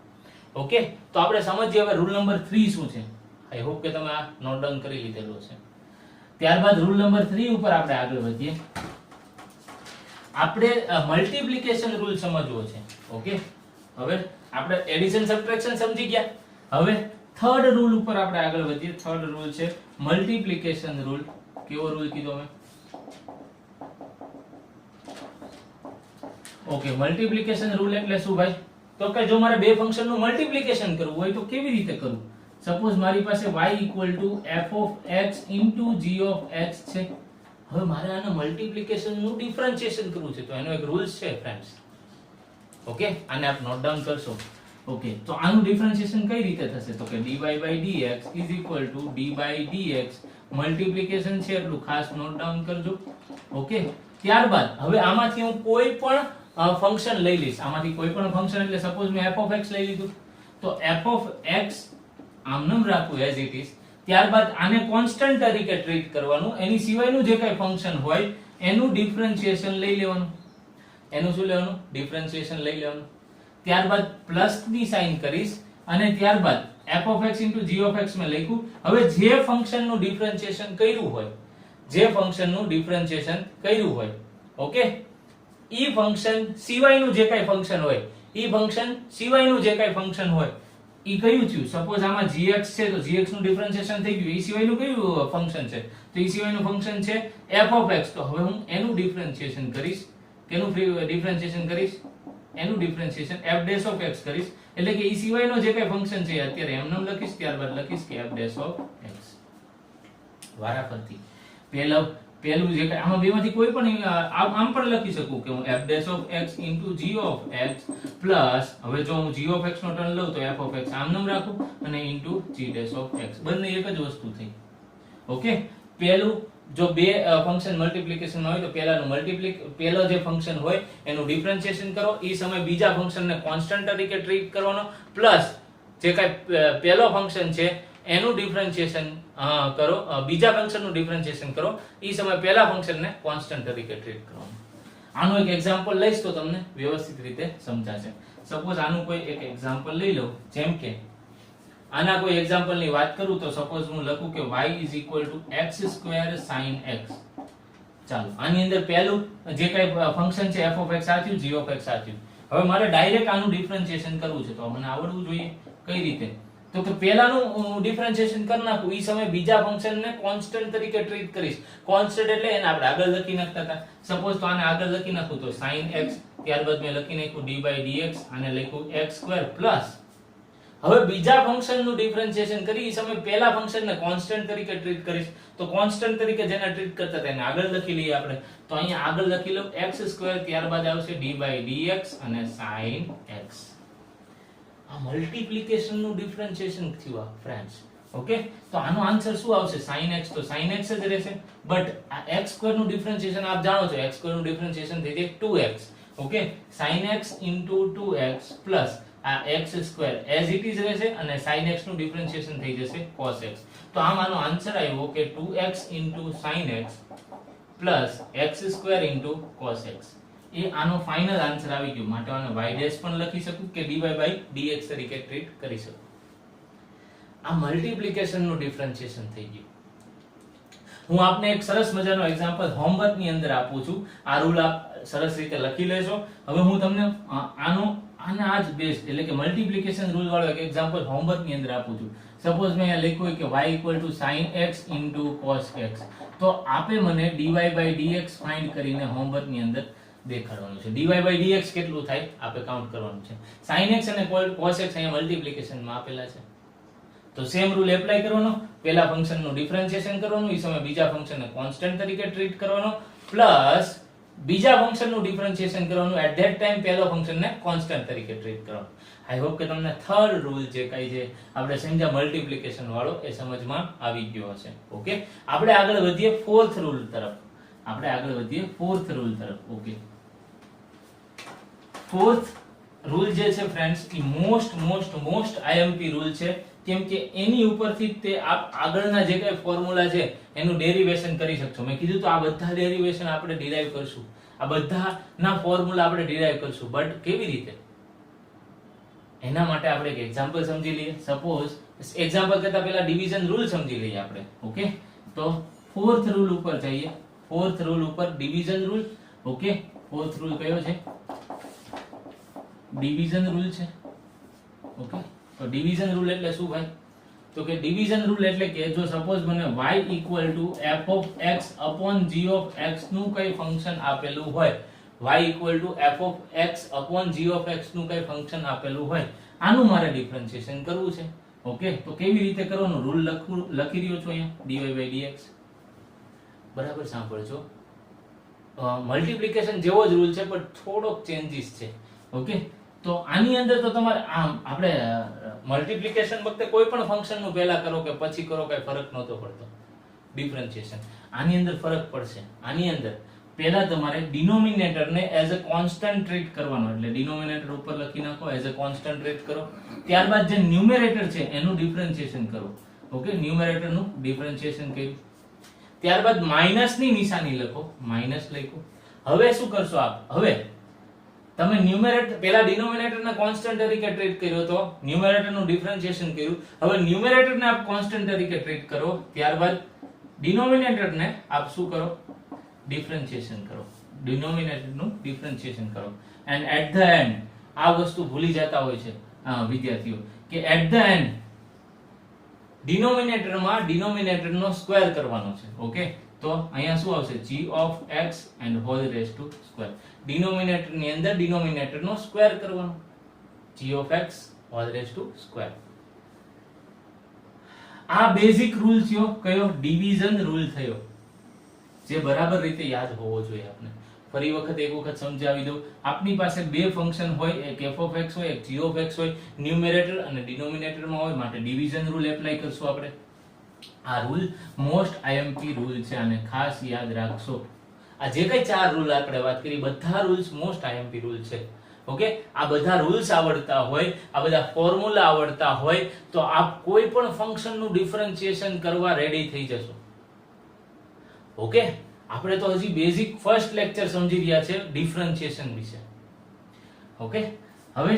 ઓકે તો આપણે સમજીએ હવે રૂલ નંબર 3 શું છે આઈ હોપ કે તમે આ નોટ ડાઉન કરી લીધેલો છે ત્યારબાદ રૂલ નંબર 3 ઉપર આપણે આગળ વધીએ આપણે મલ્ટીપ્લિકેશન રૂલ સમજવો છે ઓકે હવે આપણે એડિશન સબટ્રેક્શન સમજી ગયા હવે થર્ડ રૂલ ઉપર આપણે આગળ વધીએ થર્ડ રૂલ છે મલ્ટીપ્લિકેશન રૂલ કેવો રૂલ કીધો મેં ઓકે મલ્ટીપ્લિકેશન રૂલ એટલે શું ભાઈ તો કે જો મારે બે ફંક્શન નું મલ્ટીપ્લિકેશન કરવું હોય તો કેવી રીતે કરવું સપોઝ મારી પાસે y f of x g of x છે હવે મારે આના મલ્ટીપ્લિકેશન નું ડિફરન્શિએશન કરવું છે તો એનો એક રૂલ્સ છે ફ્રેન્ડ્સ ઓકે આને આપ નોટ ડાઉન કરશો ઓકે તો આનું ડિફરન્શિએશન કઈ રીતે થશે તો કે dy by dx is equal to d by dx multiplication છે એટલું ખાસ નોટ ડાઉન કરજો ઓકે ત્યારબાદ હવે આમાંથી હું કોઈ પણ ફંક્શન લઈ લઈશ આમાંથી કોઈ પણ ફંક્શન એટલે સપોઝ મેં f of x લઈ લીધું તો f of x આમનામ રાખું એઝ ઇટ ઇઝ ત્યારબાદ આને કોન્સ્ટન્ટ તરીકે ટ્રીટ કરવાનું એની સિવાયનું જે કઈ ફંક્શન હોય એનું ડિફરન્શિએશન લઈ લેવાનું એનું શું લેવાનું ડિફરન્શિએશન લઈ લેવાનું ત્યારબાદ પ્લસ ની સાઇન કરીશ અને ત્યારબાદ f of x g of x મેં લખ્યું હવે જે ફંક્શન નું ડિફરન્શિએશન કર્યું હોય ઓકે ઈ ફંક્શન સિવાયનું જે કઈ ફંક્શન હોય ઈ કયું થયું સપોઝ આમાં gx છે તો gx નું ડિફરન્શિએશન થઈ ગયું ઈ સિવાયનું કયું ફંક્શન છે તો ઈ સિવાયનું ફંક્શન છે f of x તો હવે હું એનું ડિફરન્શિએશન કરીશ એનું differentiation f dash of x કરીશ એટલે કે ઈ સિવાયનો જે કઈ ફંક્શન છે અત્યારે એમ નામ લખીશ ત્યારબાદ લખીશ કે f dash of x વારાફરતી પહેલું જે કઈ આમાં બેમાંથી કોઈ પણ આમ પણ લખી શકું કે હું f dash of x g of x plus હવે જો હું g of x નો ટર્ન લઉં તો f of x આમ નામ રાખું અને g dash of x બંને એક જ વસ્તુ થઈ ઓકે પહેલું જો બે ફંક્શન મલ્ટીપ્લિકેશન માં હોય તો પહેલો જે ફંક્શન હોય એનું ડિફરન્શિએશન કરો ઈ સમય બીજા ફંક્શનને કોન્સ્ટન્ટ તરીકે ટ્રીટ કરવાનો પ્લસ જે કઈ પહેલો ફંક્શન છે એનું ડિફરન્શિએશન કરો બીજા ફંક્શનનું ડિફરન્શિએશન કરો ઈ સમય પહેલા ફંક્શનને કોન્સ્ટન્ટ તરીકે ટ્રીટ કરવાનું આનું એક એક્ઝામ્પલ લઈશ તો તમને વ્યવસ્થિત રીતે સમજાશે સપોઝ આનું કોઈ એક એક્ઝામ્પલ લઈ લઉં જેમ કે આના કોઈ એક્ઝામ્પલ ની વાત કરું તો સપોઝ હું લખું કે y is equal to x square sin x ચાલો આની અંદર પહેલું જે કઈ ફંક્શન છે f of x આથ્યું g of x આથ્યું હવે મારે ડાયરેક્ટ આનું ડિફરન્શિએશન કરવું છે તો મને આવડવું જોઈએ કઈ રીતે તો કે પહેલાનું ડિફરન્શિએશન કરી નાખું ઈ સમય બીજા ફંક્શનને કોન્સ્ટન્ટ તરીકે ટ્રીટ કરીશ કોન્સ્ટન્ટ એટલે એને આપણે આગળ લખી નાખતા હતા સપોઝ તો આને આગળ લખી નાખું તો sin x ત્યારબાદ મેં લખી નાખ્યું d by dx આને લખ્યું x square પ્લસ હવે બીજા ફંક્શનનું ડિફરન્શિએશન કરી ઈ સમય પહેલા ફંક્શનને કોન્સ્ટન્ટ તરીકે ટ્રીટ કરીશ તો કોન્સ્ટન્ટ તરીકે જેને ટ્રીટ કરતા હતા એને આગળ લખી લઈએ આપણે તો અહીંયા આગળ લખી લો x સ્ક્વેર ત્યારબાદ આવશે d by dx અને sin x આ મલ્ટીપ્લિકેશનનું ડિફરન્શિએશન થયું આ ફ્રેન્ડ્સ ઓકે તો આનો આન્સર શું આવશે sin x તો sin x જ રહેશે બટ આ x સ્ક્વેર નું ડિફરન્શિએશન આપ જાણો છો x સ્ક્વેર નું ડિફરન્શિએશન થઈ જાય 2x okay sin x 2x plus આ x square as it is રહેશે અને sin x નું ડિફરન્શિએશન થઈ જશે cos x તો આમ આનો આન્સર આવ્યો કે 2x sin x plus x square cos x એ આનો ફાઇનલ આન્સર આવી ગયો માટે આને y ડેશ પણ લખી શકું કે dy by dx તરીકે ટ્રીટ કરી શકું આ મલ્ટીપ્લિકેશન નું ડિફરન્શિએશન થઈ ગયું હું આપને એક સરસ મજાનો એક્ઝામ્પલ હોમવર્ક ની અંદર આપું છું આ રૂલ આપ સરસ રીતે લખી લેશો હવે હું તમને આના આજ બેસ્ટ એટલે કે મલ્ટીપ્લિકેશન રૂલ વાળો એક એક્ઝામ્પલ હોમવર્ક ની અંદર આપું છું સપોઝ મેં અહીંયા લખ્યું કે y sin x cos x તો આપે મને dy by dx ફાઇન્ડ કરીને હોમવર્ક ની અંદર દેખાડવાનું છે dy by dx કેટલું થાય આપે કાઉન્ટ કરવાનું છે sin x અને cos x અહીંયા મલ્ટીપ્લિકેશન માં આપેલા છે તો સેમ રૂલ એપ્લાય કરવાનો પહેલા ફંક્શન નું ડિફરન્શિએશન કરવાનું ઈ સમય બીજા ફંક્શનને કોન્સ્ટન્ટ તરીકે ટ્રીટ કરવાનો પ્લસ બીજા ફંક્શનનું ડિફરન્શિએશન કરવાનું, એટ ધેટ ટાઈમ પહેલો ફંક્શનને કોન્સ્ટન્ટ તરીકે ટ્રીટ કરવાનું. આઈ હોપ કે તમને થર્ડ રૂલ જે કઈ છે આપણે સમજ્યા મલ્ટીપ્લિકેશન વાળો એ સમજમાં આવી ગયો હશે. ઓકે, આપણે આગળ વધીએ ફોર્થ રૂલ તરફ. ઓકે, ફોર્થ રૂલ જે છે ફ્રેન્ડ્સ એ મોસ્ટ આઈએમપી રૂલ છે, કેમ કે એની ઉપરથી તે આપ આગળના જે કઈ ફોર્મ્યુલા છે એનું ડેરિવેશન કરી શકશો. મેં કીધું તો આ બધા ડેરિવેશન આપણે ડિરાઈવ કરશું, આ બધાના ફોર્મ્યુલા આપણે ડિરાઈવ કરશું, બટ કેવી રીતે એના માટે આપણે એક એક્ઝામ્પલ સમજી લઈએ. સપોઝ એક્ઝામ્પલ કરતા પહેલા ડિવિઝન રૂલ સમજી લઈએ આપણે. ઓકે, તો ફોર્થ રૂલ ઉપર જઈએ. ફોર્થ રૂલ ઉપર division rule. Okay, fourth rule કયો છે? ડિવિઝન રૂલ છે. ઓકે, તો ડિવિઝન રૂલ એટલે શું ભાઈ? તો કે ડિવિઝન રૂલ એટલે કે જો સપોઝ મને y equal two f of x upon g of x નું કઈ ફંક્શન આપેલું હોય, y equal two f of x upon g of x નું કઈ ફંક્શન આપેલું હોય, આનું મારે ડિફરન્શિએશન કરવું છે. ઓકે, તો કેવી રીતે કરવાનું? રૂલ લખી રહ્યો છો અહીંયા, dy by dx. બરાબર સાંભળજો, મલ્ટીપ્લિકેશન જેવો જ રૂલ છે પણ થોડોક ચેન્જીસ છે. ઓકે, તો આની અંદર તો તમારે આમ આપણે મલ્ટીપ્લિકેશન વખતે કોઈ પણ ફંક્શન નું પહેલા કરો કે પછી કરો કઈ ફરક નહોતો પડતો. ડિફરન્શિએશન આની અંદર ફરક પડશે. આની અંદર પહેલા તમારે ડિનોમિનેટર ને એઝ અ કોન્સ્ટન્ટ ટ્રીટ કરવાનો, એટલે ડિનોમિનેટર ઉપર લખી નાખો, એઝ અ કોન્સ્ટન્ટ ટ્રીટ કરો. ત્યારબાદ જે ન્યુમેરેટર છે એનું ડિફરન્શિએશન કરો. ઓકે, ન્યુમેરેટર નું ડિફરન્શિએશન કર્યું, ત્યારબાદ માઈનસ ની નિશાની લખો, માઈનસ લખ્યું. હવે શું કરશો આપ? હવે તમે ન્યુમેરેટર પહેલા ડિનોમિનેટર ને કોન્સ્ટન્ટ તરીકે ટ્રીટ કર્યો તો ન્યુમેરેટર નું ડિફરન્શિએશન કર્યું. હવે ન્યુમેરેટર ને આપ કોન્સ્ટન્ટ તરીકે ટ્રીટ કરો, ત્યારબાદ ડિનોમિનેટર ને આપ શું કરો? ડિફરન્શિએશન કરો. ડિનોમિનેટર નું ડિફરન્શિએશન કરો. એન્ડ એટ ધ એન્ડ આ વસ્તુ ભૂલી જતા હોય છે વિદ્યાર્થીઓ કે એટ ધ એન્ડ ડિનોમિનેટરમાં ડિનોમિનેટર નો સ્ક્વેર કરવાનો છે. ઓકે, તો અહીંયા શું આવશે? g of x and whole raised to square. Denominator ની અંદર ડિનોમિનેટર નો સ્ક્વેર કરવાનો, g of x whole raised to square. આ બેઝિક રૂલ થયો. કયો? ડિવિઝન રૂલ થયો, જે બરાબર રીતે યાદ હોવો જોઈએ આપણે. ફરી વખત એક વખત સમજાવી દઉં. આપની પાસે બે ફંક્શન હોય, એક f of x હોય, એક g of x હોય, ન્યુમેરેટર અને ડિનોમિનેટરમાં હોય, માટે ડિવિઝન રૂલ એપ્લાય કરશું આપણે. આ રૂલ મોસ્ટ આઈએમપી રૂલ છે અને ખાસ યાદ રાખશો. આ જે કઈ ચાર રૂલ આપણે વાત કરી બધા રૂલ્સ મોસ્ટ આઈએમપી રૂલ છે. ઓકે, આ બધા રૂલ્સ આવડતા હોય, આ બધા ફોર્મ્યુલા આવડતા હોય તો આપ કોઈ પણ ફંક્શન નું ડિફરન્શિએશન કરવા રેડી થઈ જશો. ઓકે, આપણે તો હજી બેઝિક ફર્સ્ટ લેક્ચર સમજી રહ્યા છે ડિફરન્શિએશન વિશે. ઓકે, હવે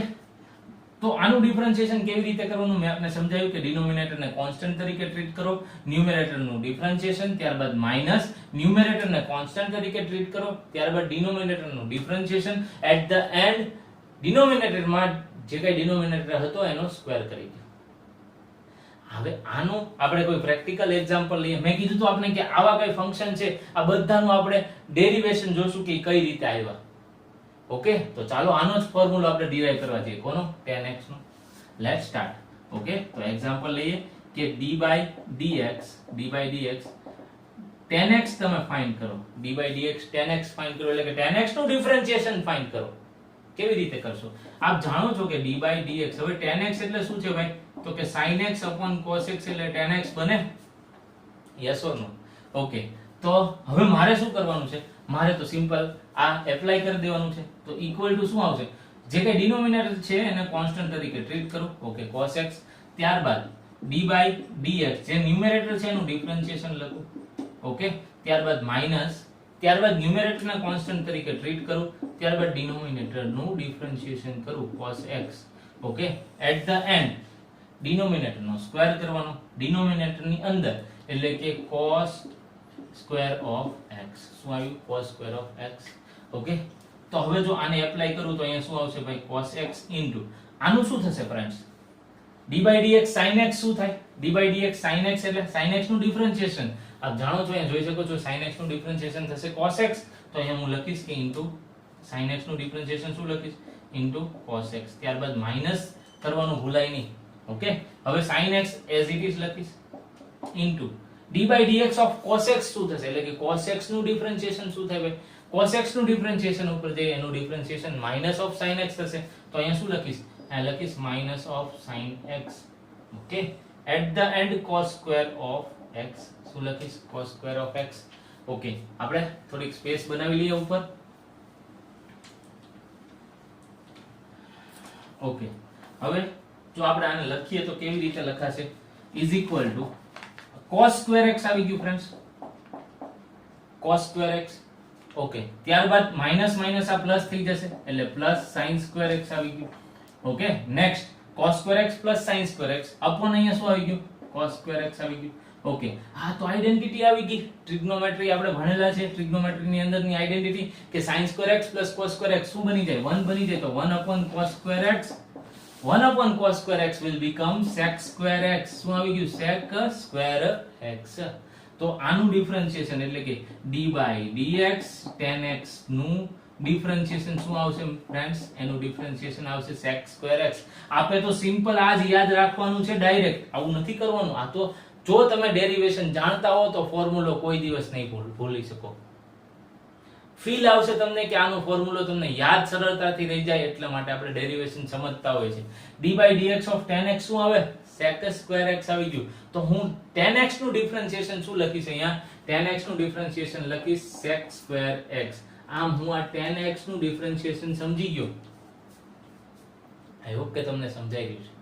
તો આનું ડિફરન્શિએશન કેવી રીતે કરવાનું મેં આપને સમજાવ્યું કે ડિનોમિનેટર ને કોન્સ્ટન્ટ તરીકે ટ્રીટ કરો, ન્યુમેરેટર નું ડિફરન્શિએશન, ત્યારબાદ માઈનસ, ન્યુમેરેટર ને કોન્સ્ટન્ટ તરીકે ટ્રીટ કરો, ત્યારબાદ ડિનોમિનેટર નું differentiation, at the end denominator માં જે કઈ ડિનોમિનેટર હતો એનો સ્ક્વેર કરી દો. હવે આનું આપણે કોઈ પ્રેક્ટિકલ એક્ઝામ્પલ લઈએ. મેં કીધું તો આપણે કે આવા કઈ ફંક્શન છે આ બધાનું આપણે ડેરિવેશન જોશું કે કઈ રીતે આવ્યા. ઓકે, તો ચાલો આનો જ ફોર્મ્યુલા આપણે ડિરાઈવ કરવા જઈએ. કોનો? tan x નો. Let's start. ઓકે, તો એક્ઝામ્પલ લઈએ કે d/dx tan x તમે ફાઇન્ડ કરો. d/dx tan x ફાઇન્ડ કરો એટલે કે tan x નું ડિફરન્શિએશન ફાઇન્ડ કરો. કેવી રીતે કરશો? આપ જાણો છો કે d/dx, હવે tan x એટલે શું છે ભાઈ? તો કે sin x upon cos x એટલે tan x બને. Yes or no? ઓકે, તો હવે મારે શું કરવાનું છે? મારે તો સિમ્પલ આ એપ્લાય કરી દેવાનું છે. તો ઇક્વલ ટુ શું આવશે? જે કઈ ડિનોમિનેટર છે એને કોન્સ્ટન્ટ તરીકે ટ્રીટ કરો. ઓકે, cos x, ત્યારબાદ d/dx જે ન્યુમેરેટર છે એનું ડિફરન્શિએશન લખો. ઓકે, ત્યારબાદ માઈનસ, ત્યારબાદ ન્યુમેરેટર ને કોન્સ્ટન્ટ તરીકે ટ્રીટ કરું, ત્યારબાદ ડિનોમિનેટર નું ડિફરન્શિએશન કરું cos x. Okay, at the end denominator નો સ્ક્વેર કરવાનો, ડિનોમિનેટર ની અંદર એટલે કે cos square of x. શું આવ્યું? cos square of x. Okay, તો હવે જો આને એપ્લાય કરું તો અહીંયા શું આવશે ભાઈ? cos x ઇન્ટુ આનું શું થશે ફ્રેન્ડ્સ? d/dx sin x શું થાય? d/dx sin x એટલે sin x નું ડિફરન્શિએશન આપ જાણો છો, અહીંયા જોઈ શકો છો sin x નું ડિફરન્શિએશન થશે cos x. તો અહીંયા હું લખીશ કે ઇન્ટુ sin x નું ડિફરન્શિએશન શું લખીશ? Into cos x. ત્યારબાદ માઈનસ કરવાનું ભૂલાય નહીં. ઓકે, હવે sin x as it is લખીશ into d/dx of cos x શું થશે? એટલે કે cos x નું ડિફરન્શિએશન શું થાય ભાઈ? cos x નું ડિફરન્શિએશન ઉપર જઈએ, એનું differentiation minus of sin x થશે. તો અહીંયા શું લખીશ? અહીંયા લખીશ minus of sin x. Okay, at the end cos square of x. શું લખીશ? cos square of x. Okay, આપણે થોડીક સ્પેસ બનાવી લઈએ ઉપર. ઓકે, હવે જો આપણે આને લખીએ તો કેવી રીતે લખાશે? Is equal to cos square x આવી ગયું friends, cos square x. Okay, ત્યારબાદ માઇનસ માઇનસ આ પ્લસ થઈ જશે એટલે પ્લસ sin સ્ક્વેર x આવી ગયું. Okay, next cos square x plus sin square x upon અહીંયા શું આવી ગયું? cos સ્ક્વેર x આવી ગયું. ઓકે, હા તો આઇડેન્ટિટી આવી ગઈ. ટ્રિગ્નોમેટ્રી આપણે ભણેલા છે, ટ્રિગ્નોમેટ્રી ની અંદરની આઇડેન્ટિટી કે sin square x plus cos square x શું બની જાય? 1 બની જાય. તો 1 upon cos square x, 1 upon cos square x will become sec square x. શું આવી ગયું? sec square x. તો આનું ડિફરન્શિએશન એટલે કે d by dx tan x નું ડિફરન્શિએશન શું આવશે ફ્રેન્ડ્સ? એનું ડિફરન્શિએશન આવશે sec સ્ક્વેર x. આપણે તો સિમ્પલ આ જ યાદ રાખવાનું છે ડાયરેક્ટ, આવું નથી કરવાનું. આ તો જો તમે ડેરિવેશન જાણતા હો તો ફોર્મ્યુલો કોઈ દિવસ નહીં ભૂલી શકો. ફીલ આવશે તમને કે આનો ફોર્મ્યુલો તમને યાદ સરળતાથી રહી જાય, એટલા માટે આપણે ડેરિવેશન સમજતા હોય છે. d by dx of tan x શું આવે? sec સ્ક્વેર x આવી ગયું. તો હું tan x નું ડિફરન્શિએશન શું લખીશ અહીંયા? tan x નું ડિફરન્શિએશન લખીશ sec સ્ક્વેર x. આમ હું આ tan x નું ડિફરન્શિએશન સમજી ગયો. આઈ હોપ કે તમને સમજાઈ ગયું છે.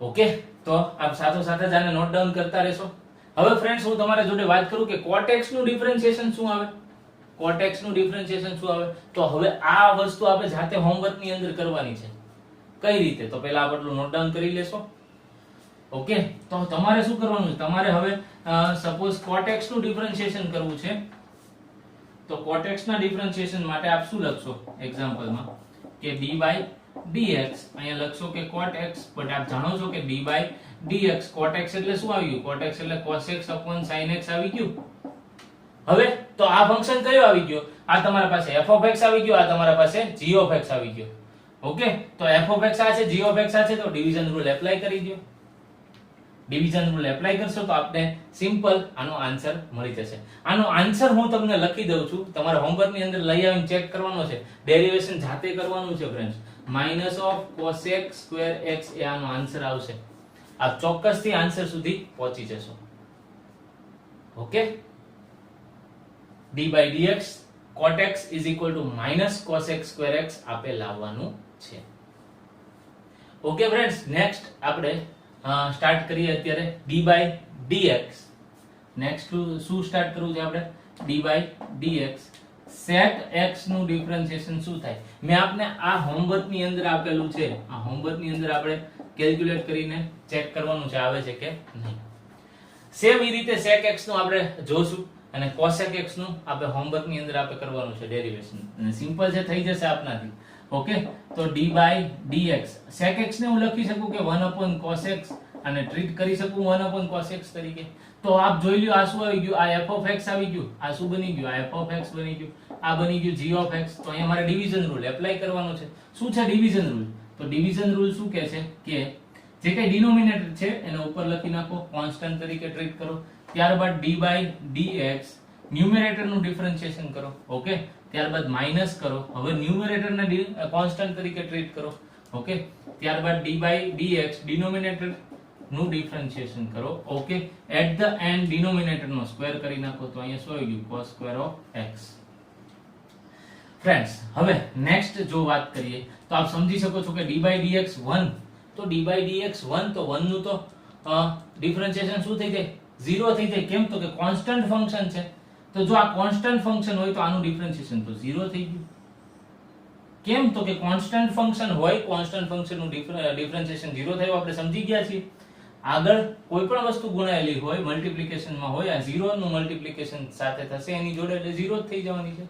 ઓકે, તો આપ સાથો સાથે જ આને નોટ ડાઉન કરતા રહેશો. હવે ફ્રેન્ડ્સ હું તમારા જોડે વાત કરું કે cot x નું ડિફરન્શિએશન શું આવે? cot x નું ડિફરન્શિએશન શું આવે? તો હવે આ વસ્તુ આપણે જાતે હોમવર્ક ની અંદર કરવાની છે. કઈ રીતે? તો પહેલા આપ એટલું નોટ ડાઉન કરી લેશો. ઓકે, તો તમારે શું કરવાનું છે? તમારે હવે સપોઝ cot x નું ડિફરન્શિએશન કરવું છે. તો cot x ના ડિફરન્શિએશન માટે આપ શું લખશો એક્ઝામ્પલમાં? કે d by dx. અહીંયા લખશો કે cot x, બટ આપ જાણો છો કે d by dx cot x એટલે શું આવી ગયું? cot x એટલે cos x upon sin x આવી ગયું. હવે તો આ ફંક્શન કયો આવી ગયો? આ તમારા પાસે f of x આવી ગયો, આ તમારા પાસે g of x આવી ગયો. ઓકે, તો f of x આ છે, g of x આ છે, તો ડિવિઝન રૂલ એપ્લાય કરી દો. ડિવિઝન રૂલ એપ્લાય કરશો તો આપણે સિમ્પલ આનો આન્સર મળી જશે. આનો આન્સર હું તમને લખી દઉં છું, તમારે હોમવર્ક ની અંદર લઈ આવીને ચેક કરવાનો છે, ડેરિવેશન જાતે કરવાનું છે friends. Minus of cosec square x એ આનો આન્સર આવશે. આપ ચોક્કસથી આન્સર સુધી પહોંચી જશો. Okay, d by dx cot x is equal to minus cosec square x આપે લાવવાનું છે. ઓકે ફ્રેન્ડ્સ, નેક્સ્ટ આપણે સ્ટાર્ટ કરીએ અત્યારે d by dx. નેક્સ્ટ શું સ્ટાર્ટ કરવું છે આપણે? d by dx sec x નું ડિફરન્શિએશન શું થાય? મેં આપને આ હોમવર્ક ની અંદર આપેલું છે, આ હોમવર્ક ની અંદર આપણે કેલ્ક્યુલેટ કરીને ચેક કરવાનું છે આવે છે કે નહીં. સેમ એ રીતે sec x નું આપણે જોશું અને cosec x નું આપણે હોમવર્ક ની અંદર આપણે કરવાનું છે ડેરિવેશન, અને સિમ્પલ છે, થઈ જશે આપનાથી. ઓકે, તો d by dx sec x ને હું લખી શકું કે 1 upon cos x અને ટ્રીટ કરી શકું 1 upon cos x તરીકે. તો આપ જોઈ લ્યો આ શું આવી ગયું? આ f of x આવી ગયું. આ શું બની ગયું? આ f of x બની ગયું. આ બની ગયું g of x. તો અહીંયા મારે ડિવિઝન રૂલ એપ્લાય કરવાનો છે. શું છે ડિવિઝન રૂલ? તો ડિવિઝન રૂલ શું કહે છે કે જે કઈ ડિનોમિનેટર છે એને ઉપર લખી નાખો, કોન્સ્ટન્ટ તરીકે ટ્રીટ કરો. ત્યારબાદ d by dx ન્યુમેરેટર નું ડિફરન્શિએશન કરો. ઓકે, ત્યારબાદ માઈનસ કરો. હવે ન્યુમેરેટર ને કોન્સ્ટન્ટ તરીકે ટ્રીટ કરો. ઓકે, ત્યારબાદ d by dx ડિનોમિનેટર નું ડિફરન્શિએશન કરો. Okay, at the end denominator નો સ્ક્વેર કરી નાખો. તો અહીંયા શું આવી ગયું? cos square of x. Friends, હવે નેક્સ્ટ જો વાત કરીએ તો આપ સમજી શકો છો કે d by dx 1. તો d by dx 1, તો 1 નું તો ડિફરન્શિએશન શું થઈ જાય? 0 થઈ જાય. કેમ? તો કે કોન્સ્ટન્ટ ફંક્શન છે. તો જો આ કોન્સ્ટન્ટ ફંક્શન હોય તો આનું ડિફરન્શિએશન તો 0 થઈ ગયું. કેમ? તો કે કોન્સ્ટન્ટ ફંક્શન હોય, કોન્સ્ટન્ટ ફંક્શન નું ડિફરન્શિએશન 0 થયું, આપણે સમજી ગયા છીએ. આગળ કોઈ પણ વસ્તુ ગુણાયેલી હોય, મલ્ટીપ્લિકેશન માં હોય, આ 0 નું મલ્ટીપ્લિકેશન સાથે થશે એની જોડે, એટલે 0 જ થઈ જવાની છે.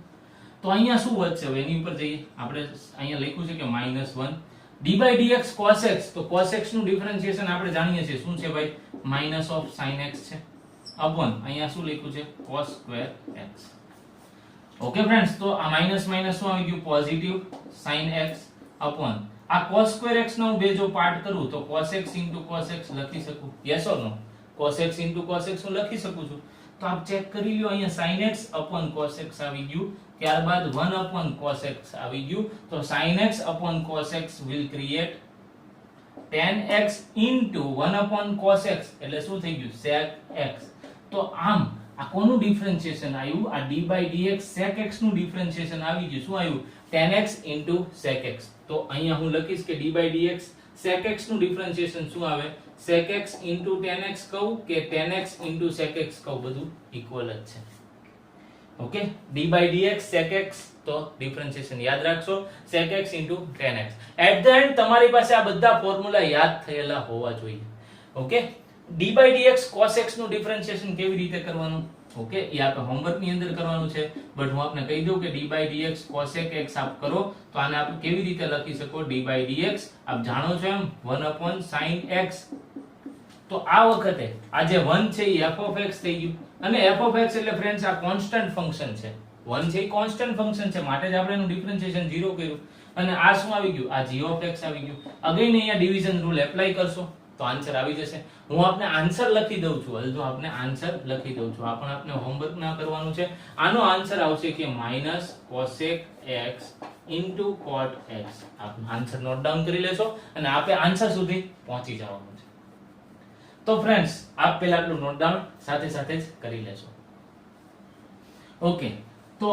તો અહીંયા શું વધશે? હવે એની ઉપર જઈએ. આપણે અહીંયા લખ્યું છે કે -1 d by dx cos x. તો cos x નું ડિફરન્શિએશન આપણે જાણીએ છીએ શું છે ભાઈ? માઇનસ ઓફ sin x છે, અપોન અહીંયા શું લખ્યું છે? cos square x. Okay friends, તો આ માઈનસ માઈનસ શું આવી ગયું? પોઝિટિવ sin x અપોન આ cos સ્ક્વેર x નો બે જો પાર્ટ કરું તો cos x into cos x લખી શકું. Yes or no? cos x into cos x હું લખી શકું છું. તો આપ ચેક કરી લ્યો, અહીંયા sin x upon cos x આવી ગયું, ત્યારબાદ 1 upon cos x આવી ગયું. તો sin x upon cos x will create tan x into 1 upon cos x એટલે શું થઈ ગયું sec x. તો આમ આ કોનું ડિફરન્શિએશન આવ્યું? આ d by dx sec x નું ડિફરન્શિએશન આવી ગયું. શું આવ્યું? tan x into sec x. તો અહીંયા હું લખીશ કે d by dx sec x નું ડિફરન્શિએશન શું આવે? sec x into tan x કહું કે tan x into sec x કહું, બધું ઇક્વલ જ છે. Okay, d by dx sec x, તો ડિફરન્શિએશન યાદ રાખશો, sec x into tan x. At the end તમારી પાસે આ બધા ફોર્મ્યુલા યાદ થયેલા હોવા જોઈએ. Okay, d by dx cos x નું ડિફરન્શિએશન કેવી રીતે કરવાનું? ઓકે, એ આપણે હોમવર્ક ની અંદર કરવાનું છે, બટ હું આપને કહી દઉં કે d by dx cosec x આપ કરો તો આને આપ કેવી રીતે લખી શકો? d by dx આપ જાણો છો એમ 1 upon sin x. તો આ વખતે આ જે 1 છે એ f of x થઈ ગયું, અને f of x એટલે ફ્રેન્ડ્સ આ કોન્સ્ટન્ટ ફંક્શન છે. 1 છે એ કોન્સ્ટન્ટ ફંક્શન છે, માટે જ આપણે એનું ડિફરન્શિએશન 0 કર્યું. અને આ શું આવી ગયું? આ g of x આવી ગયું. અગેન અહીંયા ડિવિઝન રૂલ એપ્લાય કરશો તો આન્સર આવી જશે. હું આપને આન્સર લખી દઉં છું, હજુ આપને આન્સર લખી દઉં છું, આ પણ આપને હોમવર્ક ના કરવાનું છે. આનો આન્સર આવશે કે -cosec x into cot x. આપ આન્સર નોટ ડાઉન કરી લેશો અને આપે આન્સર સુધી પહોંચી જવાનું છે. તો ફ્રેન્ડ્સ આપ પહેલા આટલું નોટ ડાઉન સાથે સાથે જ કરી લેશો. ઓકે, તો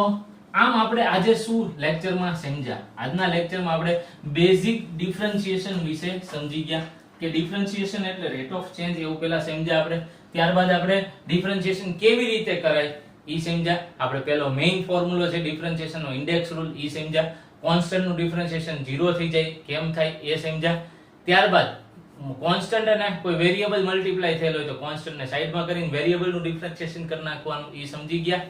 આમ આપણે આજે શું લેક્ચરમાં સમજ્યા? આજના લેક્ચરમાં આપણે બેઝિક ડિફરન્શિએશન વિશે સમજી ગયા કે ડિફરન્શિએશન એટલે રેટ ઓફ ચેન્જ, એવું પહેલા સમજ્યા આપણે. ત્યારબાદ આપણે ડિફરન્શિએશન કેવી રીતે કરાય ઈ સમજ્યા. આપણે પહેલો મેઇન ફોર્મ્યુલો છે ડિફરન્શિએશનનો, ઇન્ડેક્સ રૂલ, ઈ સમજ્યા. કોન્સ્ટન્ટ નું ડિફરન્શિએશન 0 થઈ જાય કેમ થાય એ સમજ્યા. ત્યારબાદ કોન્સ્ટન્ટ અને કોઈ વેરીએબલ મલ્ટીપ્લાય થયેલો હોય તો કોન્સ્ટન્ટ ને સાઈડમાં કરીને વેરીએબલ નું ડિફરન્શિએશન કરી નાખવાનું, ઈ સમજી ગયા.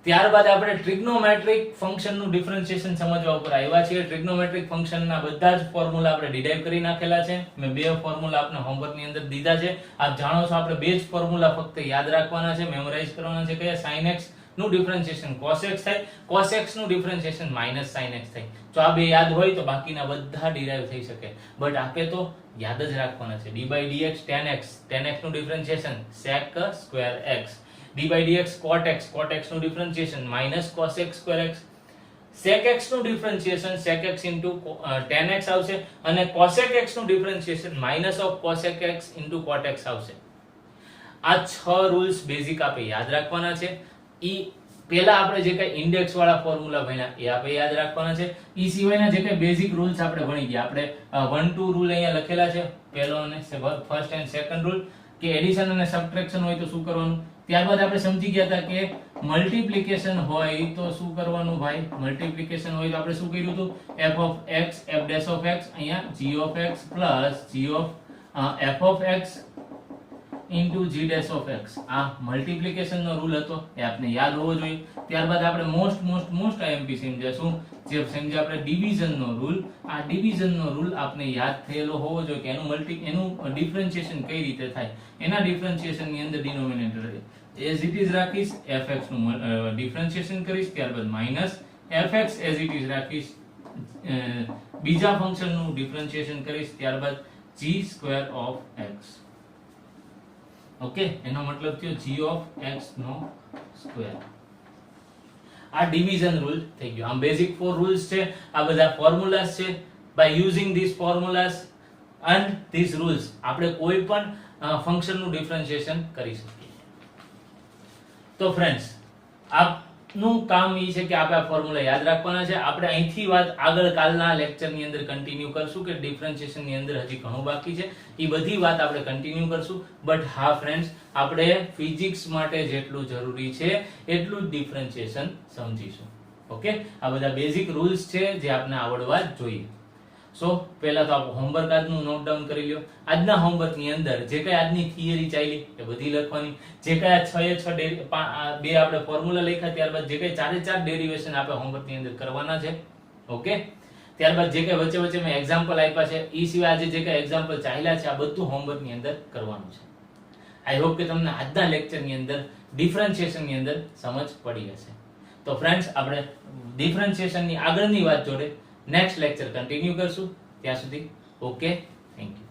ત્યારબાદ આપણે ટ્રિગ્નોમેટ્રિક ફંક્શન નું ડિફરન્શિએશન સમજવા ઉપર આવ્યા છીએ. ટ્રિગ્નોમેટ્રિક ફંક્શન ના બધા જ ફોર્મ્યુલા આપણે ડિરાઈવ કરી નાખેલા છે. મેં બે ફોર્મ્યુલા આપને હોમવર્ક ની અંદર દીધા છે. આપ જાણો છો આપણે બે જ ફોર્મ્યુલા ફક્ત યાદ રાખવાના છે, મેમોરાઇઝ કરવાના છે. કયા? sin x નું ડિફરન્શિએશન cos x થાય, cos x નું ડિફરન્શિએશન -sin x થાય. જો આ બે યાદ હોય તો બાકીના બધા ડિરાઈવ થઈ શકે, બટ આપે તો યાદ જ રાખવાના છે. d by dx tan x, tan x નું differentiation sec square x. d by dx cot x, cot x નું differentiation -cos x square x. sec x નું differentiation sec x into tan x આવશે, અને cosec x નું differentiation -cosec x into cot x આવશે. આ 6 rules basic આપે યાદ રાખવાના છે. ઈ પહેલા આપણે જે કઈ ઇન્ડેક્સ વાળા ફોર્મ્યુલા ભણ્યા એ આપણે યાદ રાખવાના છે. ઈ સિવાયના જે કઈ બેઝિક રૂલ્સ આપણે ભણી ગયા, આપણે 1 2 રૂલ અહીંયા લખેલા છે. પહેલો અને ફર્સ્ટ એન્ડ સેકન્ડ રૂલ કે એડિશન અને સબટ્રેક્શન હોય તો શું કરવાનું. ત્યારબાદ આપણે સમજી ગયા હતા કે મલ્ટીપ્લિકેશન હોય તો શું કરવાનું ભાઈ? મલ્ટીપ્લિકેશન હોય તો આપણે શું કર્યું હતું? f of x, f dash of x, અહીંયા g of x plus g of f of x into g dash of x. આ મલ્ટીપ્લિકેશન નો રૂલ હતો, એ આપને યાદ હોવો જોઈએ. ત્યારબાદ આપણે મોસ્ટ IMP સમજ્યાશું, જે સમજ્યા આપણે ડિવિઝન નો રૂલ. આ ડિવિઝન નો રૂલ આપને યાદ થયેલો હોવો જોઈએ કે એનું ડિફરન્શિએશન કઈ રીતે થાય. એના ડિફરન્શિએશન ની અંદર ડિનોમિનેટર as it is રાખીશ, fx નું ડિફરન્શિએશન કરીશ, ત્યારબાદ minus fx as it is રાખીશ, બીજા ફંક્શન નું ડિફરન્શિએશન કરીશ, ત્યારબાદ g square of x. Okay, એનો મતલબ થયો g of x નો સ્ક્વેર. આ ડિવિઝન રૂલ થઈ ગયો. આમ બેઝિક 4 રૂલ્સ છે, આ બધા ફોર્મ્યુલાસ છે. By using this formulas and this rules આપણે કોઈ પણ ફંક્શન નું ડિફરન્શિએશન કરી શકીએ. તો ફ્રેન્ડ્સ આપનું કામ એ છે કે આપણે આ ફોર્મ્યુલા યાદ રાખવાના છે. આપણે અહીંથી વાત આગળ કાલના લેક્ચર ની અંદર કન્ટિન્યુ કરશું કે ડિફરન્શિએશન ની અંદર હજી ઘણું બાકી છે. એ બધી વાત આપણે કન્ટિન્યુ કરશું. બટ હા ફ્રેન્ડ્સ, આપણે ફિઝિક્સ માટે જેટલું જરૂરી છે એટલું જ ડિફરન્શિએશન સમજીશું. ઓકે, આ બધા બેઝિક રૂલ્સ છે જે આપણે આવડવા જ જોઈએ. સો પહેલા તો આપણે હોમવર્ક આજનું નોટ ડાઉન કરી લ્યો. આજના હોમવર્ક ની અંદર જે કઈ આજની થિયરી ચાલી એ બધી લખવાની. જે કઈ આ 6 બે આપણે ફોર્મ્યુલા લખ્યા, ત્યારબાદ જે કઈ 4 ડેરિવેશન આપણે હોમવર્ક ની અંદર કરવાના છે. ઓકે, ત્યારબાદ જે કઈ વચ્ચે વચ્ચે મેં એક્ઝામ્પલ આપ્યા છે, એ સિવાય આજે જે કઈ એક્ઝામ્પલ ચાલ્યા છે, આ બધું હોમવર્ક ની અંદર કરવાનું છે. આઈ હોપ કે તમને આજના લેક્ચર ની અંદર ડિફરન્શિએશન ની અંદર સમજ પડી હશે. તો ફ્રેન્ડ્સ, આપણે ડિફરન્શિએશન ની આગળની વાત જોડે નેક્સ્ટ લેક્ચર કન્ટિન્યુ કરશું. ત્યાં સુધી ઓકે, થેન્ક યુ.